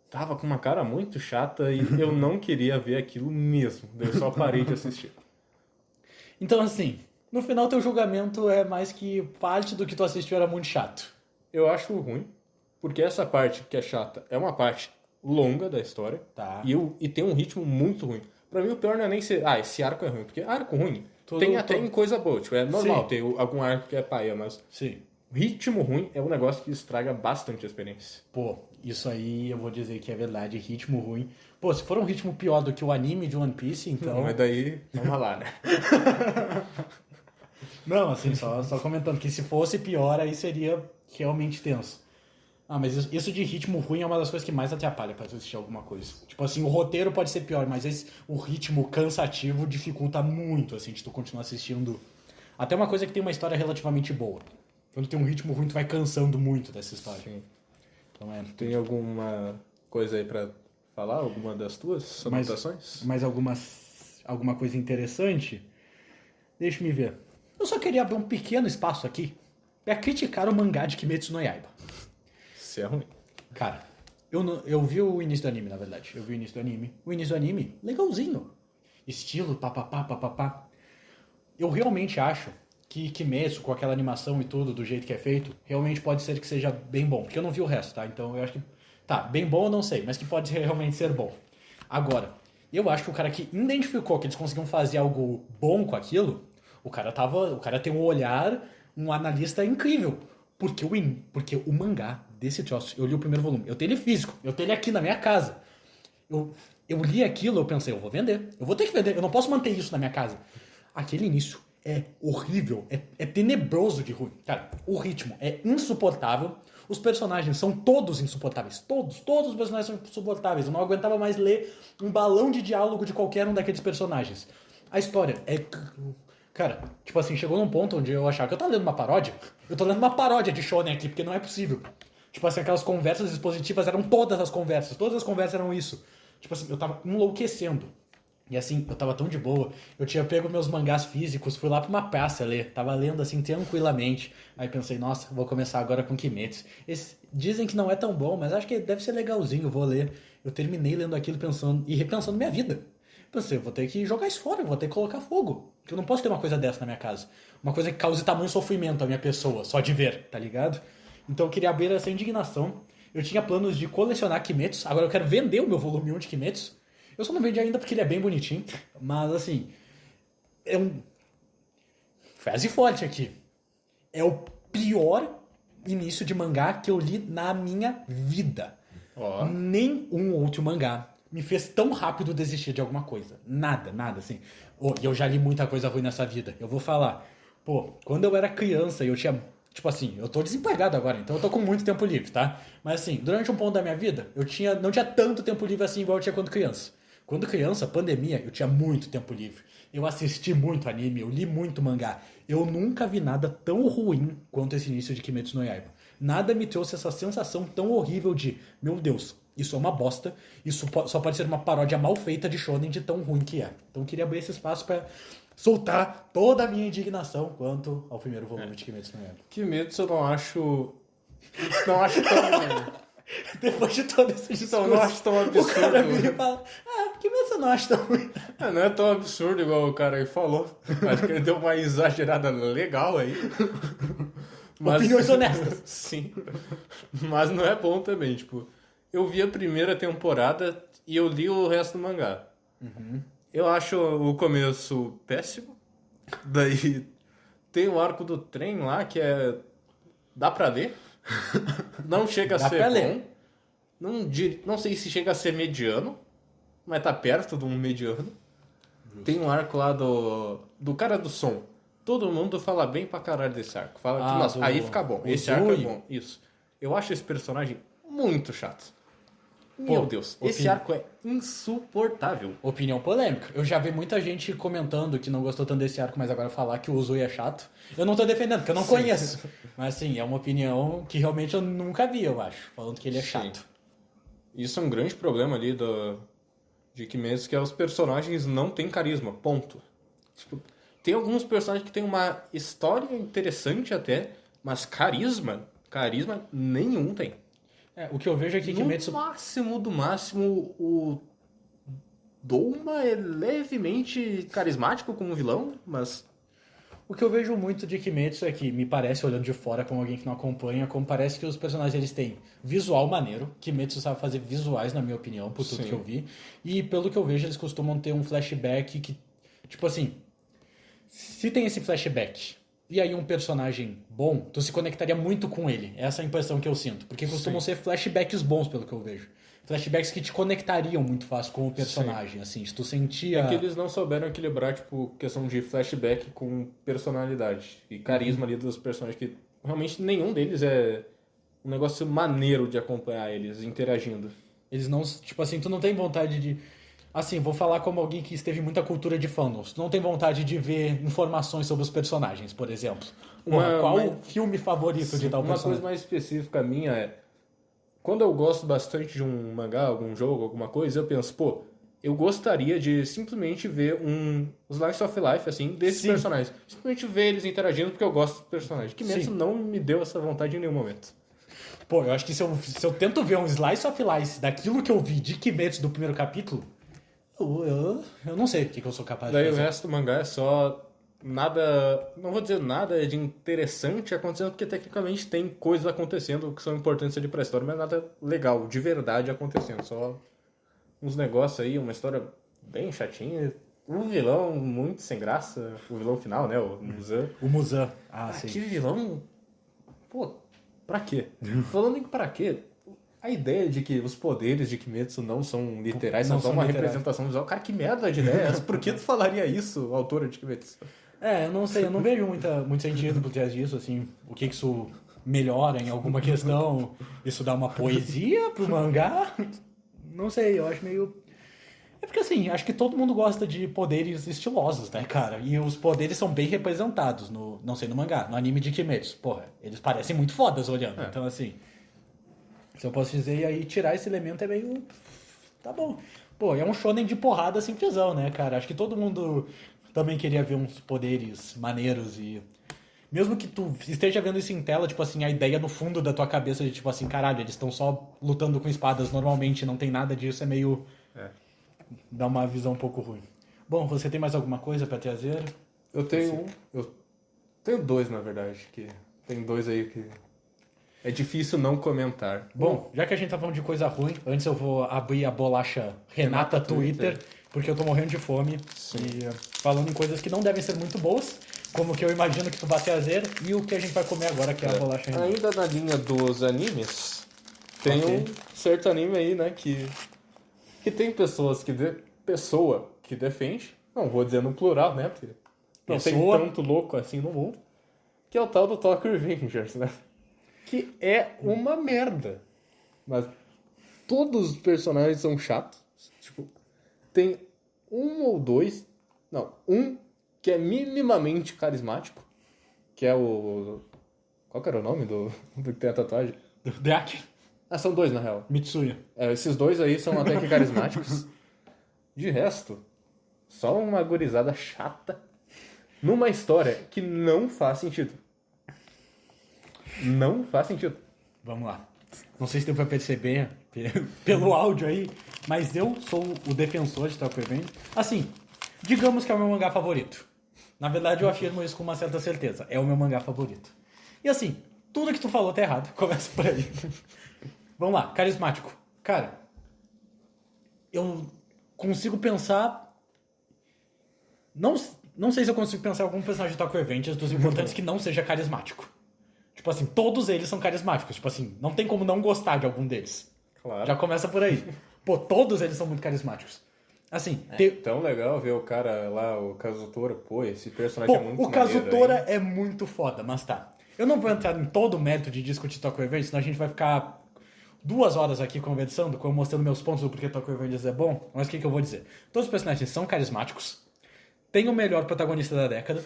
tava com uma cara muito chata e eu não queria ver aquilo mesmo. Daí eu só parei de assistir. Então, assim, no final teu julgamento é mais que parte do que tu assistiu era muito chato. Eu acho ruim, porque essa parte que é chata é uma parte longa da história Tá. e tem um ritmo muito ruim. Pra mim o pior não é nem ser, esse arco é ruim, porque arco ruim tem até em coisa boa, tipo, é normal ter algum arco que é paia, mas Sim. ritmo ruim é um negócio que estraga bastante a experiência. Pô, isso aí eu vou dizer que é verdade, ritmo ruim. Pô, se for um ritmo pior do que o anime de One Piece, então... Mas daí, vamos lá, né? Não, assim, só comentando que se fosse pior, aí seria realmente tenso. Ah, mas isso de ritmo ruim é uma das coisas que mais atrapalha pra tu assistir alguma coisa. Tipo assim, o roteiro pode ser pior, mas o ritmo cansativo dificulta muito, assim, de tu continuar assistindo. Até uma coisa que tem uma história relativamente boa. Quando tem um ritmo ruim, tu vai cansando muito dessa história. Sim. Então Tem alguma coisa aí pra falar? Alguma das tuas anotações? Mais alguma coisa interessante? Deixa me ver. Eu só queria abrir um pequeno espaço aqui pra criticar o mangá de Kimetsu no Yaiba. Isso é ruim. Cara, eu vi o início do anime, na verdade. Eu vi o início do anime. O início do anime, legalzinho. Estilo, papapá, papapá. Eu realmente acho que Kimetsu, com aquela animação e tudo, do jeito que é feito, realmente pode ser que seja bem bom. Porque eu não vi o resto, tá? Então eu acho que... Tá, bem bom eu não sei, mas que pode realmente ser bom. Agora, eu acho que o cara que identificou que eles conseguiam fazer algo bom com aquilo, o cara tem um olhar, um analista incrível. Porque o mangá desse troço, eu li o primeiro volume, eu tenho ele físico, eu tenho ele aqui na minha casa. Eu li aquilo, eu pensei, eu vou vender, eu vou ter que vender, eu não posso manter isso na minha casa. Aquele início é horrível, é tenebroso de ruim. Cara, o ritmo é insuportável, os personagens são todos insuportáveis, todos os personagens são insuportáveis, eu não aguentava mais ler um balão de diálogo de qualquer um daqueles personagens. A história é... Cara, tipo assim, chegou num ponto onde eu achava que eu tava lendo uma paródia. Eu tô lendo uma paródia de Shonen aqui, porque não é possível. Tipo assim, aquelas conversas expositivas eram todas as conversas eram isso. Tipo assim, eu tava enlouquecendo. E assim, eu tava tão de boa. Eu tinha pego meus mangás físicos, fui lá pra uma praça ler. Tava lendo assim, tranquilamente. Aí pensei, nossa, vou começar agora com Kimetsu. Dizem que não é tão bom, mas acho que deve ser legalzinho, vou ler. Eu terminei lendo aquilo pensando e repensando minha vida. Pensei, eu vou ter que jogar isso fora, eu vou ter que colocar fogo. Porque eu não posso ter uma coisa dessa na minha casa. Uma coisa que cause tamanho sofrimento à minha pessoa, só de ver, tá ligado? Então eu queria abrir essa indignação. Eu tinha planos de colecionar Kimetsu, agora eu quero vender o meu volume 1 de Kimetsu. Eu só não vendi ainda porque ele é bem bonitinho. Mas assim, é um... frase forte aqui. É o pior início de mangá que eu li na minha vida. Ó. Nenhum outro mangá me fez tão rápido desistir de alguma coisa. Nada, assim. E eu já li muita coisa ruim nessa vida. Eu vou falar. Pô, quando eu era criança, eu tinha... Tipo assim, eu tô desempregado agora, então eu tô com muito tempo livre, tá? Mas assim, durante um ponto da minha vida, não tinha tanto tempo livre assim igual eu tinha quando criança. Quando criança, pandemia, eu tinha muito tempo livre. Eu assisti muito anime, eu li muito mangá. Eu nunca vi nada tão ruim quanto esse início de Kimetsu no Yaiba. Nada me trouxe essa sensação tão horrível de, meu Deus, isso é uma bosta, isso só pode ser uma paródia mal feita de shonen de tão ruim que é. Então eu queria abrir esse espaço pra soltar toda a minha indignação quanto ao primeiro volume de Kimetsu no Yaiba. Kimetsu eu não acho... Não acho tão... Depois de todo esse discurso, Então, não acho tão absurdo. o cara vira e fala, Kimetsu eu não acho tão ruim. Não é tão absurdo igual o cara aí falou. Acho que ele deu uma exagerada legal aí. Opiniões honestas. Sim. Mas não é bom também, tipo... Eu vi a primeira temporada e eu li o resto do mangá. Eu acho o começo péssimo. Daí tem o arco do trem lá que é... Dá pra ler. Não chega a Dá ser pra bom. ler. Não sei se chega a ser mediano, mas tá perto de um mediano. Tem um arco lá do cara do som. Todo mundo fala bem pra caralho desse arco. Fala que, nossa, aí fica bom. Esse arco é bom. Isso. Eu acho esse personagem muito chato. Meu Deus, esse arco é insuportável. Opinião polêmica. Eu já vi muita gente comentando que não gostou tanto desse arco, mas agora falar que o Uzui é chato. Eu não tô defendendo, porque eu não conheço. Mas assim, é uma opinião que realmente eu nunca vi, eu acho. Falando que ele é chato. Isso é um grande problema ali de Kimetsu, que é os personagens não têm carisma, ponto. Tipo, tem alguns personagens que têm uma história interessante até, mas carisma nenhum tem. O que eu vejo aqui é que Kimetsu... Do máximo, o Douma é levemente carismático como vilão, mas... O que eu vejo muito de Kimetsu é que me parece, olhando de fora como alguém que não acompanha, como parece que os personagens eles têm visual maneiro. Kimetsu sabe fazer visuais, na minha opinião, por tudo que eu vi. E pelo que eu vejo, eles costumam ter um flashback que, tipo assim, se tem esse flashback e aí um personagem bom, tu se conectaria muito com ele. Essa é a impressão que eu sinto. Porque costumam ser flashbacks bons, pelo que eu vejo. Flashbacks que te conectariam muito fácil com o personagem, assim, se tu sentia... É que eles não souberam equilibrar, tipo, questão de flashback com personalidade e carisma ali dos personagens, que realmente nenhum deles é um negócio maneiro de acompanhar eles interagindo. Eles não, tipo assim, tu não tem vontade de... Assim, vou falar como alguém que esteve em muita cultura de fandoms. Tu não tem vontade de ver informações sobre os personagens, por exemplo. Qual o filme favorito de tal personagem? Uma coisa mais específica minha é... Quando eu gosto bastante de um mangá, algum jogo, alguma coisa, eu penso, pô, eu gostaria de simplesmente ver um slice of life, assim, desses personagens. Simplesmente ver eles interagindo porque eu gosto dos personagens. Kimetsu não me deu essa vontade em nenhum momento. Pô, eu acho que se eu tento ver um slice of life daquilo que eu vi de Kimetsu do primeiro capítulo, eu não sei o que eu sou capaz de fazer. Daí o resto do mangá é só nada, não vou dizer nada de interessante acontecendo, porque tecnicamente tem coisas acontecendo que são importantes ali pra história, mas nada legal, de verdade acontecendo. Só uns negócios aí, uma história bem chatinha. Um vilão muito sem graça, o vilão final, né? O Muzan. O Muzan. Sim. Que vilão... Pô, pra quê? Falando em pra quê... A ideia de que os poderes de Kimetsu não são literais, são só uma representação visual. Cara, que merda de ideia. Por que tu falaria isso, autora de Kimetsu? Eu não sei, eu não vejo muito sentido por trás disso, assim, o que isso melhora em alguma questão, isso dá uma poesia pro mangá, não sei, eu acho meio... É porque assim, acho que todo mundo gosta de poderes estilosos, né, cara, e os poderes são bem representados no, não sei, no mangá, no anime de Kimetsu, porra, eles parecem muito fodas olhando, então assim... Se eu posso dizer, e aí tirar esse elemento é meio... Tá bom. Pô, é um shonen de porrada simplesão, né, cara? Acho que todo mundo também queria ver uns poderes maneiros e... Mesmo que tu esteja vendo isso em tela, tipo assim, a ideia no fundo da tua cabeça de, tipo assim, caralho, eles estão só lutando com espadas normalmente, não tem nada disso, é meio... Dá uma visão um pouco ruim. Bom, você tem mais alguma coisa pra trazer? Eu tenho Eu tenho dois, na verdade, que... Tem dois aí que... É difícil não comentar. Bom, já que a gente tá falando de coisa ruim, antes eu vou abrir a bolacha Renata Twitter, porque eu tô morrendo de fome. E falando em coisas que não devem ser muito boas, como que eu imagino que tu vai fazer, e o que a gente vai comer agora, que é a bolacha Renan. Ainda na linha dos animes, tem Ok. um certo anime aí, né, que tem pessoas pessoa que defende, não vou dizer no plural, né, porque não Pessoa. tem tanto louco assim no mundo, que é o tal do Tokyo Revengers, né? Que é uma merda. Mas todos os personagens são chatos. Tipo, tem um que é minimamente carismático, que é o... Qual que era o nome do que tem a tatuagem? Drake, Ah, são dois, na real. Mitsuya. Esses dois aí são até que carismáticos. De resto, só uma gurizada chata numa história que não faz sentido. Não faz sentido. Vamos lá. Não sei se deu pra perceber pelo áudio aí, mas eu sou o defensor de Tokyo Revengers. Assim, digamos que é o meu mangá favorito. Na verdade, eu afirmo isso com uma certa certeza. É o meu mangá favorito. E assim, tudo que tu falou tá errado. Começa por aí. Vamos lá, carismático. Cara, eu consigo pensar... Não sei se eu consigo pensar em algum personagem de Tokyo Revengers dos importantes que não seja carismático. Tipo assim, todos eles são carismáticos. Tipo assim, não tem como não gostar de algum deles. Claro. Já começa por aí. Pô, todos eles são muito carismáticos. Assim, Tão legal ver o cara lá, o Kazutora. Pô, esse personagem pô, é muito o maneiro, Kazutora hein? é muito foda, mas tá. Eu não vou entrar em todo o mérito de discutir Tokyo Revengers, senão a gente vai ficar 2 horas aqui conversando, mostrando meus pontos do porquê Tokyo Revengers é bom. Mas o que eu vou dizer? Todos os personagens são carismáticos, tem o melhor protagonista da década.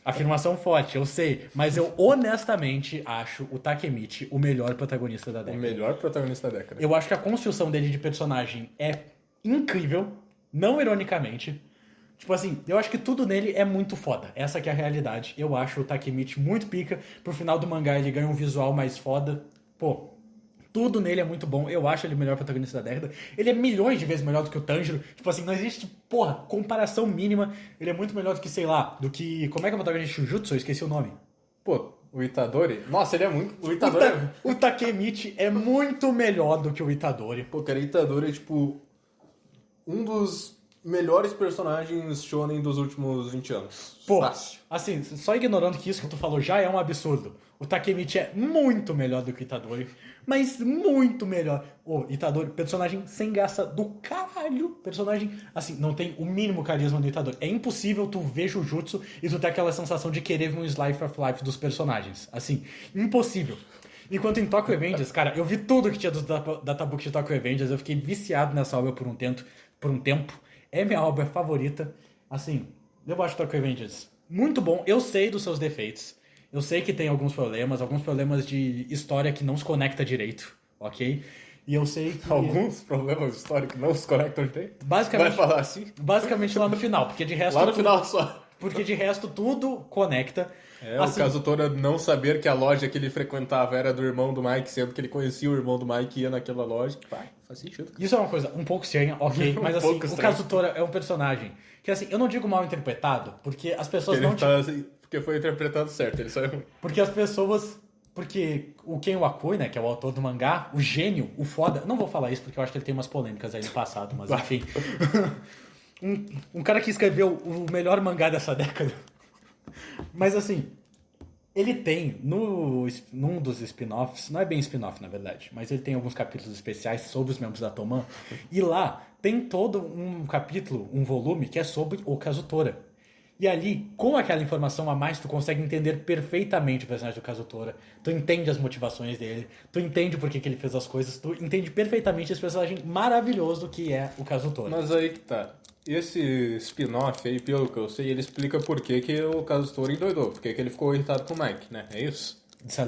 Afirmação forte, eu sei, mas eu honestamente acho o Takemichi o melhor protagonista da O década. melhor protagonista da década. Eu acho que a construção dele de personagem é incrível, não ironicamente. Tipo assim, eu acho que tudo nele é muito foda. Essa que é a realidade. Eu acho o Takemichi muito pica. Pro final do mangá ele ganha um visual mais foda. Pô, tudo nele é muito bom. Eu acho ele o melhor protagonista da década. Ele é milhões de vezes melhor do que o Tanjiro. Tipo assim, não existe, porra, comparação mínima. Ele é muito melhor do que, sei lá, do que... Como é que é o protagonista de Jujutsu? Eu esqueci o nome. Pô, o Itadori... Nossa, ele é muito... O Itadori O Takemichi é muito melhor do que o Itadori. Pô, cara, Itadori é, tipo, um dos melhores personagens shonen dos últimos 20 anos. Pô, Fácil. assim, só ignorando que isso que tu falou já é um absurdo. O Takemichi é muito melhor do que o Itadori, mas muito melhor. O Itadori, personagem sem graça do caralho. Personagem, assim, não tem o mínimo carisma do Itadori. É impossível tu ver Jujutsu e tu ter aquela sensação de querer ver um slice of life dos personagens. Assim, impossível. Enquanto em Tokyo Revengers, cara, eu vi tudo que tinha da Tabuki de Tokyo Revengers, eu fiquei viciado nessa obra por um tempo. É minha obra favorita. Assim, eu acho Tokyo Revengers muito bom. Eu sei dos seus defeitos. Eu sei que tem alguns problemas de história que não se conecta direito, ok? E eu sei que... Alguns problemas históricos não se conectam direito. Basicamente, Vai falar assim? basicamente lá no final, porque de resto... Lá no final só. Porque de resto tudo conecta. O Kazutora não saber que a loja que ele frequentava era do irmão do Mike, sendo que ele conhecia o irmão do Mike e ia naquela loja. Vai, faz sentido. Isso é uma coisa um pouco estranha, ok, mas assim, pouco o estranho. Kazutora é um personagem que, assim, eu não digo mal interpretado, porque as pessoas Ele não... tá, assim, porque foi interpretado certo, ele só é ruim. Porque as pessoas... Porque o Ken Wakui, né, que é o autor do mangá, o gênio, o foda... Não vou falar isso porque eu acho que ele tem umas polêmicas aí no passado, mas enfim. um cara que escreveu o melhor mangá dessa década. Mas assim, ele tem, num dos spin-offs, não é bem spin-off na verdade, mas ele tem alguns capítulos especiais sobre os membros da Toman, e lá tem todo um capítulo, um volume, que é sobre o Kazutora. E ali, com aquela informação a mais, tu consegue entender perfeitamente o personagem do Kazutora, tu entende as motivações dele, tu entende por que ele fez as coisas, tu entende perfeitamente esse personagem maravilhoso que é o Kazutora. Mas aí que tá. Esse spin-off aí, pelo que eu sei, ele explica por que o Kazutora endoidou. Por que ele ficou irritado com o Mike, né? É isso?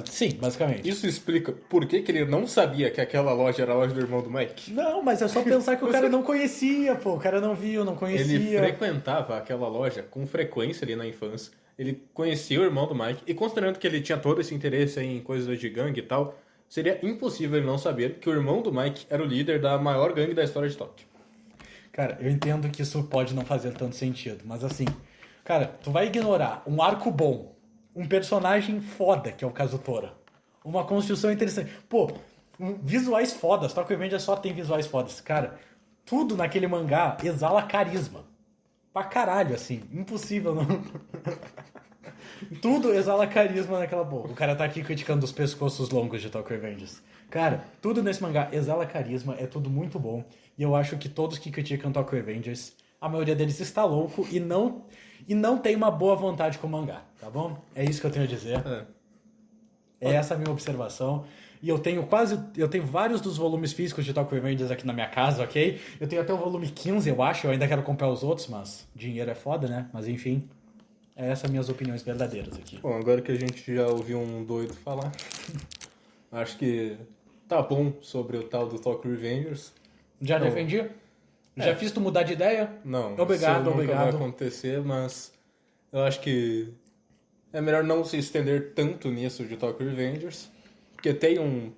Sim, basicamente. Isso explica por que ele não sabia que aquela loja era a loja do irmão do Mike. Não, mas é só pensar que o cara não conhecia, pô. O cara não viu, não conhecia. Ele frequentava aquela loja com frequência ali na infância. Ele conhecia o irmão do Mike. E considerando que ele tinha todo esse interesse em coisas de gangue e tal, seria impossível ele não saber que o irmão do Mike era o líder da maior gangue da história de Tóquio. Cara, eu entendo que isso pode não fazer tanto sentido, mas assim, cara, tu vai ignorar um arco bom, um personagem foda, que é o Kazutora, uma construção interessante. Pô, visuais fodas, Tokyo Revengers só tem visuais fodas. Cara, tudo naquele mangá exala carisma. pra caralho, assim. Impossível, não. Tudo exala carisma naquela porra. O cara tá aqui criticando os pescoços longos de Tokyo Revengers. Cara, tudo nesse mangá exala carisma, é tudo muito bom. E eu acho que todos que criticam Tokyo Revengers, a maioria deles está louco e não tem uma boa vontade com o mangá, tá bom? É isso que eu tenho a dizer. É essa a minha observação. E eu tenho vários dos volumes físicos de Tokyo Revengers aqui na minha casa, ok? Eu tenho até o volume 15, eu acho. Eu ainda quero comprar os outros, mas dinheiro é foda, né? Mas enfim, essas minhas opiniões verdadeiras aqui. Bom, agora que a gente já ouviu um doido falar, acho que tá bom sobre o tal do Tokyo Revengers. Já defendi? Já fiz tu mudar de ideia? Não, Obrigado, isso nunca vai obrigado. acontecer, mas eu acho que é melhor não se estender tanto nisso de Tokyo Revengers, porque tem um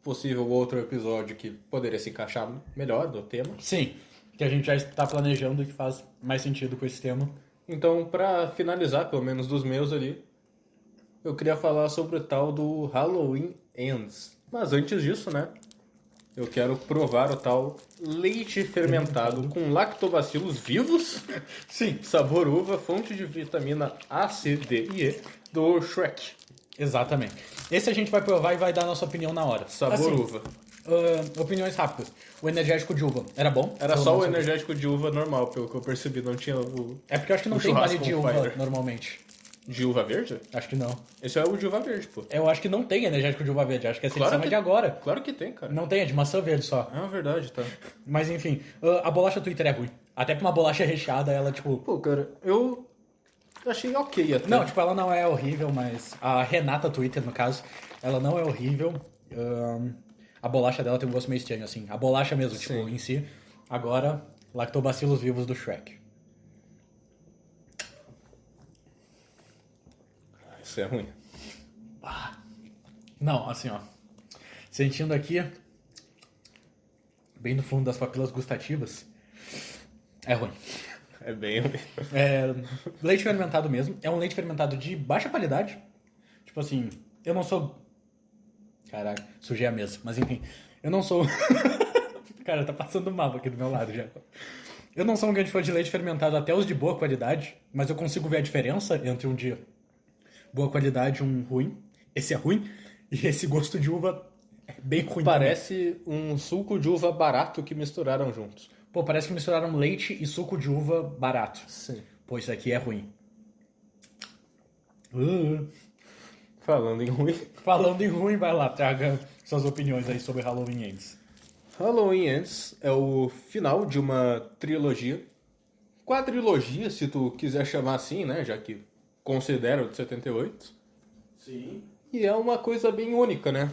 possível outro episódio que poderia se encaixar melhor no tema. Sim, que a gente já está planejando e que faz mais sentido com esse tema. Então, pra finalizar, pelo menos dos meus ali, eu queria falar sobre o tal do Halloween Ends. Mas antes disso, né, eu quero provar o tal leite fermentado com lactobacilos vivos, Sim, sabor uva, fonte de vitamina A, C, D e E, do Shrek. exatamente. Esse a gente vai provar e vai dar nossa opinião na hora. Sabor Assim, uva. opiniões rápidas. O energético de uva era bom? Era Ou só não? o energético de uva normal, pelo que eu percebi, não tinha o É porque eu acho que não o tem vale churrasco de on uva fire. normalmente. de uva verde. Acho que não. Esse é o de uva verde, pô. Eu acho que não tem energético de uva verde. Acho que essa edição é de agora. Claro que tem, cara. Não tem, é de maçã verde só. É verdade, tá. Mas enfim, a bolacha Twitter é ruim. Até pra uma bolacha recheada, ela tipo... Pô, cara, eu achei ok até. Não, tipo, ela não é horrível, mas a Renata Twitter, no caso, ela não é horrível. A bolacha dela tem um gosto meio estranho, assim. A bolacha mesmo, tipo, Sim. em si. Agora, lactobacilos vivos do Shrek. Isso é ruim. Não, assim, ó. Sentindo aqui, bem no fundo das papilas gustativas, é ruim. É bem ruim. É leite fermentado mesmo. É um leite fermentado de baixa qualidade. Tipo assim, eu não sou... Caralho, sujei a mesa. Mas enfim, eu não sou... Cara, tá passando mal aqui do meu lado já. Eu não sou um grande fã de leite fermentado, até os de boa qualidade, mas eu consigo ver a diferença entre um de boa qualidade e um ruim. Esse é ruim, e esse gosto de uva é bem ruim. Parece um suco de uva barato que misturaram juntos. Também. Pô, parece que misturaram leite e suco de uva barato. Sim. Pô, isso aqui é ruim. Falando em ruim. Falando em ruim, vai lá, traga suas opiniões aí sobre Halloween Ends. Halloween Ends é o final de uma trilogia. Quadrilogia, se tu quiser chamar assim, né? Já que considero de 78. Sim. E é uma coisa bem única, né?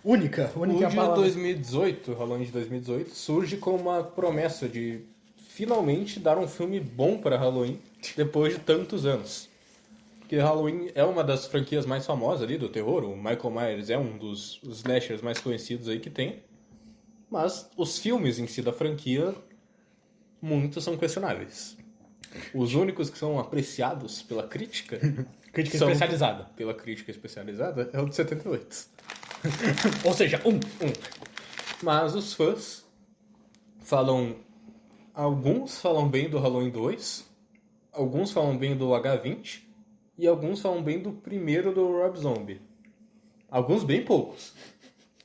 Única O a de palavra. 2018, Halloween de 2018, surge com uma promessa de finalmente dar um filme bom para Halloween depois de tantos anos. Porque Halloween é uma das franquias mais famosas ali do terror, o Michael Myers é um dos slashers mais conhecidos aí que tem. Mas os filmes em si da franquia, muitos são questionáveis. Os únicos que são apreciados pela crítica... Crítica são- especializada. Pela crítica especializada, é o de 78. Ou seja, Mas os fãs falam... Alguns falam bem do Halloween 2, alguns falam bem do H20 e alguns falam bem do primeiro do Rob Zombie. Alguns bem poucos,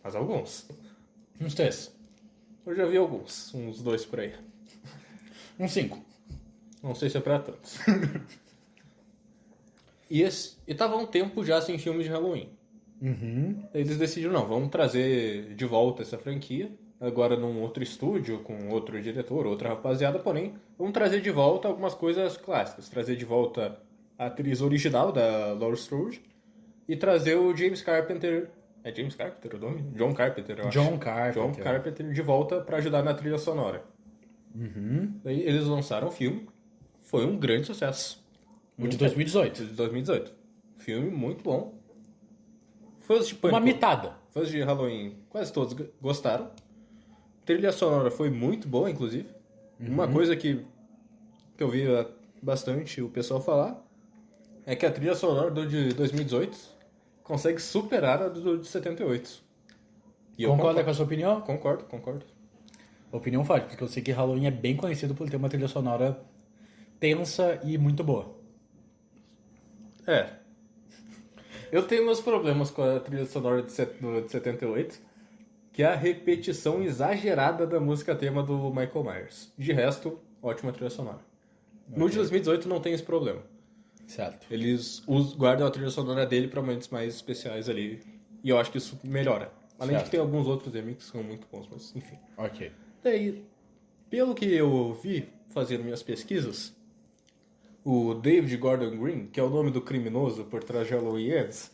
mas alguns. uns 3. Eu já vi alguns, uns 2 por aí. Uns 5. Não sei se é pra tantos. E tava há um tempo já sem filmes de Halloween. Eles decidiram, não, vamos trazer de volta essa franquia, agora num outro estúdio, com outro diretor, outra rapaziada, porém, vamos trazer de volta algumas coisas clássicas. Trazer de volta a atriz original da Laurie Strode e trazer o James Carpenter... É James Carpenter o nome? John Carpenter, eu acho. John Carpenter. John Carpenter de volta pra ajudar na trilha sonora. Daí eles lançaram o filme, foi um grande sucesso. O de 2018. De 2018. Filme muito bom. Fãs de Uma Pânico, mitada. fãs de Halloween, quase todos gostaram. Trilha sonora foi muito boa, inclusive. Uma coisa que eu vi bastante o pessoal falar é que a trilha sonora do de 2018 consegue superar a do de 78. E eu Concorda com a sua opinião? Concordo. Opinião forte, porque eu sei que Halloween é bem conhecido por ter uma trilha sonora tensa e muito boa. É. Eu tenho meus problemas com a trilha sonora de 78, que é a repetição exagerada da música tema do Michael Myers. De resto, ótima trilha sonora. No de 2018 não tem esse problema. Certo. Eles guardam a trilha sonora dele para momentos mais especiais ali. E eu acho que isso melhora. Além de que tem alguns outros remixes que são muito bons, mas enfim. Ok. Daí, pelo que eu vi fazendo minhas pesquisas, o David Gordon Green, que é o nome do criminoso por trás de Halloween Ends,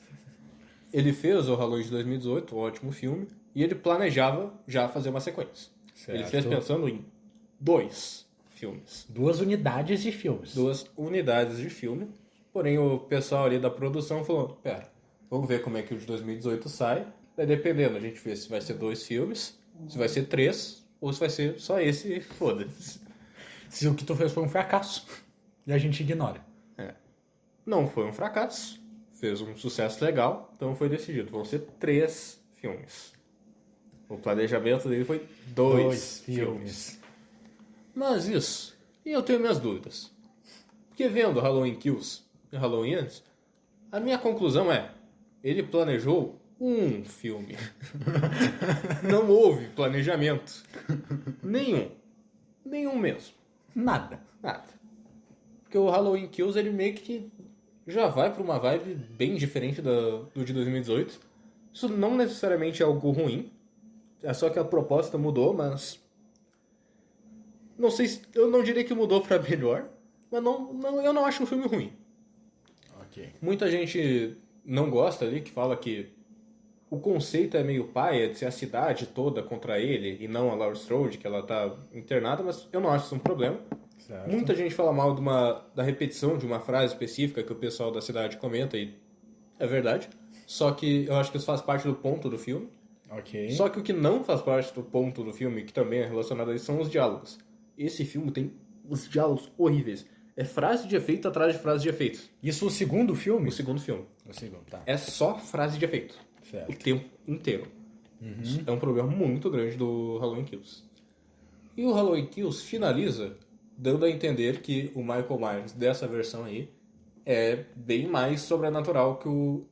ele fez o Halloween de 2018, um ótimo filme, e ele planejava já fazer uma sequência. Certo. Ele fez pensando em 2 filmes. 2 unidades de filmes. 2 unidades de filme. Porém, o pessoal ali da produção falou, pera, vamos ver como é que o de 2018 sai. Daí, dependendo, a gente vê se vai ser 2 filmes, se vai ser 3, ou se vai ser só esse e foda-se. Se o que tu fez foi um fracasso, e a gente ignora. É. Não foi um fracasso, fez um sucesso legal, então foi decidido. Vão ser 3 filmes. O planejamento dele foi 2 filmes. Mas isso, e eu tenho minhas dúvidas. Porque vendo Halloween Kills e Halloween Ends, a minha conclusão é, ele planejou um filme. Não houve planejamento. Nenhum. Nenhum mesmo. Nada. Nada. Porque o Halloween Kills, ele meio que já vai pra uma vibe bem diferente do de 2018. Isso não necessariamente é algo ruim. É só que a proposta mudou, mas... Não sei se... Eu não diria que mudou pra melhor. Mas eu não acho um filme ruim. Ok. Muita gente não gosta ali, que fala que o conceito é meio paia de ser a cidade toda contra ele e não a Laurie Strode, que ela tá internada, mas eu não acho isso um problema. Certo. Muita gente fala mal da repetição de uma frase específica que o pessoal da cidade comenta e é verdade. Só que eu acho que isso faz parte do ponto do filme. Ok. Só que o que não faz parte do ponto do filme, que também é relacionado a isso, são os diálogos. Esse filme tem os diálogos horríveis. É frase de efeito atrás de frase de efeito. Isso o segundo filme? O segundo filme. O segundo, tá. É só frase de efeito. Certo. O tempo inteiro. Isso é um problema muito grande do Halloween Kills. E o Halloween Kills finaliza dando a entender que o Michael Myers dessa versão aí é bem mais sobrenatural que o...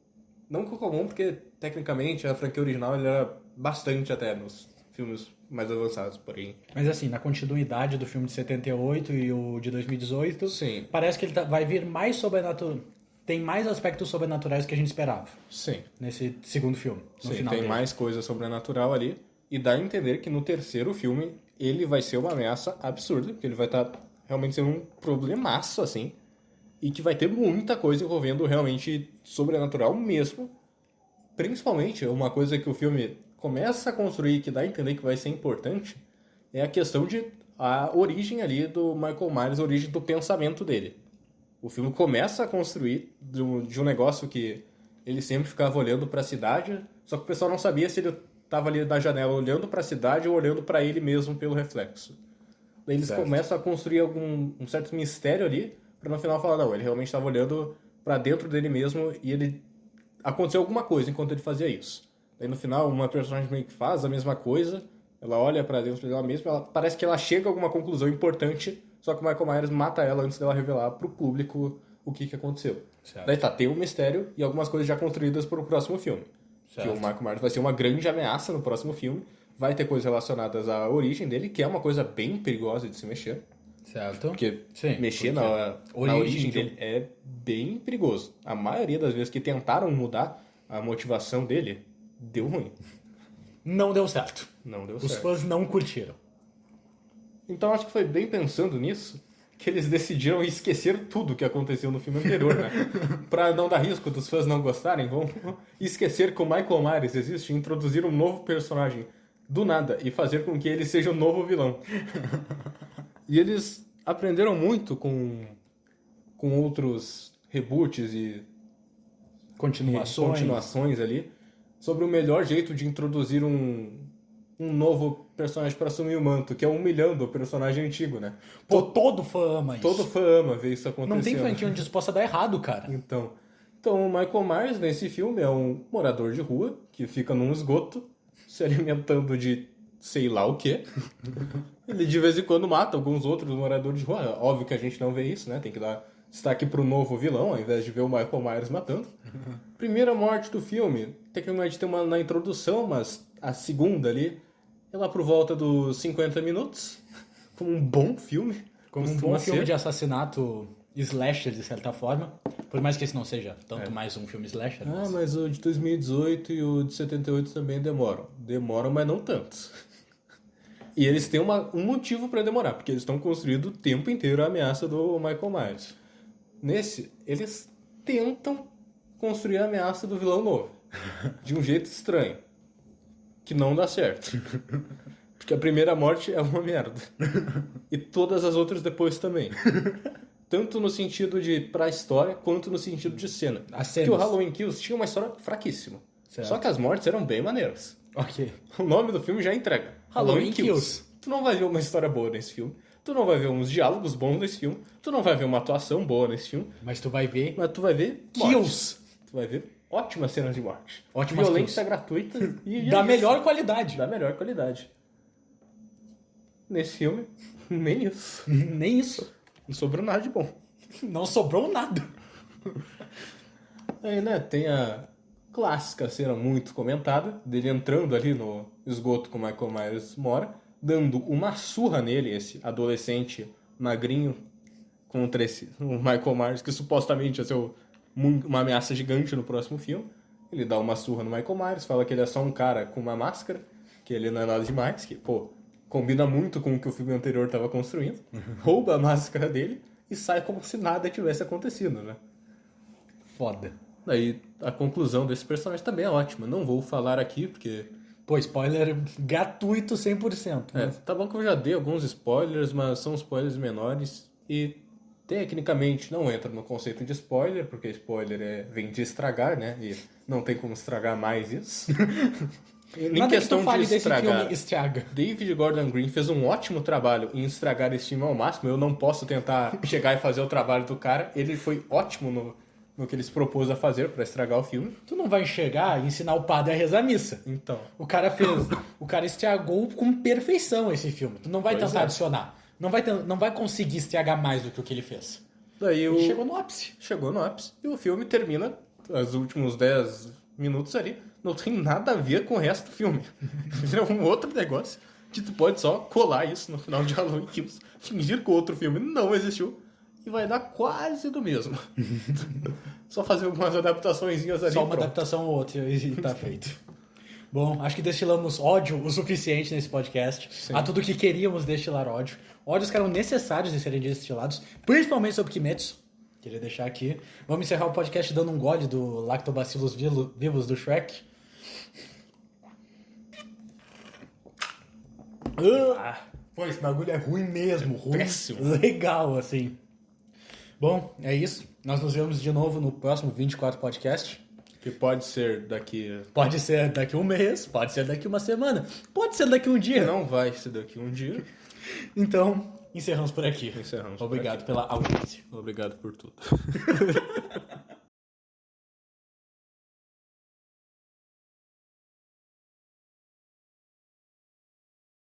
Não que o comum, porque tecnicamente a franquia original ele era bastante até nos filmes mais avançados, porém... Mas assim, na continuidade do filme de 78 e o de 2018, Sim. parece que ele vai vir mais sobrenatural. Tem mais aspectos sobrenaturais que a gente esperava Sim. nesse segundo filme. No Sim, final tem dele. mais coisa sobrenatural ali. E dá a entender que no terceiro filme ele vai ser uma ameaça absurda, porque ele vai estar realmente sendo um problemaço, assim. E que vai ter muita coisa envolvendo realmente sobrenatural mesmo. Principalmente, uma coisa que o filme começa a construir, que dá a entender que vai ser importante, é a questão de a origem ali do Michael Myers, a origem do pensamento dele. O filme começa a construir de um negócio que ele sempre ficava olhando para a cidade, só que o pessoal não sabia se ele estava ali na janela olhando para a cidade ou olhando para ele mesmo pelo reflexo. Daí eles começam a construir um certo mistério ali, para no final falar, não, ele realmente estava olhando para dentro dele mesmo e ele aconteceu alguma coisa enquanto ele fazia isso. Daí no final uma personagem meio que faz a mesma coisa, ela olha para dentro dela mesma, parece que ela chega a alguma conclusão importante, só que o Michael Myers mata ela antes dela revelar pro público o que aconteceu. Certo. Daí tem um mistério e algumas coisas já construídas para o próximo filme. Certo. Que o Michael Myers vai ser uma grande ameaça no próximo filme, vai ter coisas relacionadas à origem dele, que é uma coisa bem perigosa de se mexer. Certo. Porque Sim, mexer porque na origem dele é bem perigoso. A maioria das vezes que tentaram mudar a motivação dele, deu ruim. Não deu certo. Não deu Os certo. fãs não curtiram. Então acho que foi bem pensando nisso que eles decidiram esquecer tudo que aconteceu no filme anterior, né? Pra não dar risco dos fãs não gostarem, vão esquecer que o Michael Myers existe e introduzir um novo personagem do nada e fazer com que ele seja o novo vilão. E eles aprenderam muito com outros reboots e continuações ali sobre o melhor jeito de introduzir um novo personagem para assumir o manto, que é humilhando o personagem antigo, né? Pô, todo fã ama isso. Todo fã ama ver isso acontecendo. Não tem franquia onde isso possa dar errado, cara. Então o Michael Myers nesse filme é um morador de rua que fica num esgoto se alimentando de sei lá o quê. Ele de vez em quando mata alguns outros moradores de rua. Óbvio que a gente não vê isso, né? Tem que dar destaque pro novo vilão, ao invés de ver o Michael Myers matando. Primeira morte do filme, tecnicamente tem uma na introdução, mas a segunda ali é lá por volta dos 50 minutos. Como um bom filme. Como um bom filme de assassinato slasher, de certa forma. Por mais que esse não seja tanto mais um filme slasher. Ah, mas o de 2018 e o de 78 também demoram. Demoram, mas não tanto. E eles têm um motivo pra demorar, porque eles estão construindo o tempo inteiro a ameaça do Michael Myers. Nesse, eles tentam construir a ameaça do vilão novo. De um jeito estranho. Que não dá certo. Porque a primeira morte é uma merda. E todas as outras depois também. Tanto no sentido de pra história, quanto no sentido de cena. Porque o Halloween Kills tinha uma história fraquíssima. Certo. Só que as mortes eram bem maneiras. Ok. O nome do filme já entrega. Halloween Kills. Tu não vai ver uma história boa nesse filme. Tu não vai ver uns diálogos bons nesse filme. Tu não vai ver uma atuação boa nesse filme. Mas tu vai ver... Mas tu vai ver Kills. Tu vai ver ótimas cenas de morte. Ótimas violência gratuita. E da melhor qualidade. Da melhor qualidade. Nesse filme, nem isso. Nem isso. Não sobrou nada de bom. Não sobrou nada. Aí, né, tem a clássica cena muito comentada dele entrando ali no esgoto que o Michael Myers mora, dando uma surra nele, esse adolescente magrinho, contra o Michael Myers, que supostamente ia ser uma ameaça gigante no próximo filme. Ele dá uma surra no Michael Myers, fala que ele é só um cara com uma máscara, que ele não é nada demais, que, pô, combina muito com o que o filme anterior estava construindo, rouba a máscara dele e sai como se nada tivesse acontecido, né? Foda. Daí a conclusão desse personagem também é ótima. Não vou falar aqui, porque... Pô, spoiler gratuito 100%. É, tá bom que eu já dei alguns spoilers, mas são spoilers menores e tecnicamente não entra no conceito de spoiler, porque spoiler vem de estragar, né? E não tem como estragar mais isso. Em questão que tu fale de estragar, desse filme estraga. David Gordon Green fez um ótimo trabalho em estragar esse filme ao máximo. Eu não posso tentar chegar e fazer o trabalho do cara. Ele foi ótimo no que ele se propôs a fazer pra estragar o filme. Tu não vai chegar e ensinar o padre a rezar a missa. Então. O cara estragou com perfeição esse filme. Tu não vai tentar adicionar. Não vai conseguir estragar mais do que o que ele fez. Daí ele chegou no ápice. Chegou no ápice. E o filme termina, os últimos 10 minutos ali, não tem nada a ver com o resto do filme. É um outro negócio que tu pode só colar isso no final de Halloween Kills, fingir que o outro filme não existiu e vai dar quase do mesmo. Só fazer algumas adaptaçõezinhas ali. Só uma adaptação ou outra e tá feito. Bom, acho que destilamos ódio o suficiente nesse podcast. Sim. A tudo que queríamos destilar ódio. Ódios que eram necessários de serem destilados, principalmente sobre Kimetsu. Queria deixar aqui. Vamos encerrar o podcast dando um gole do Lactobacillus vivos do Shrek. Pô, esse bagulho é ruim mesmo. Ruim. Péssimo. Legal, assim. Bom, é isso. Nós nos vemos de novo no próximo 24 podcast. Que pode ser daqui... Pode ser daqui um mês, pode ser daqui uma semana, pode ser daqui um dia. Não vai ser daqui um dia. Então, encerramos por aqui. Encerramos. Obrigado pela audiência. Obrigado por tudo.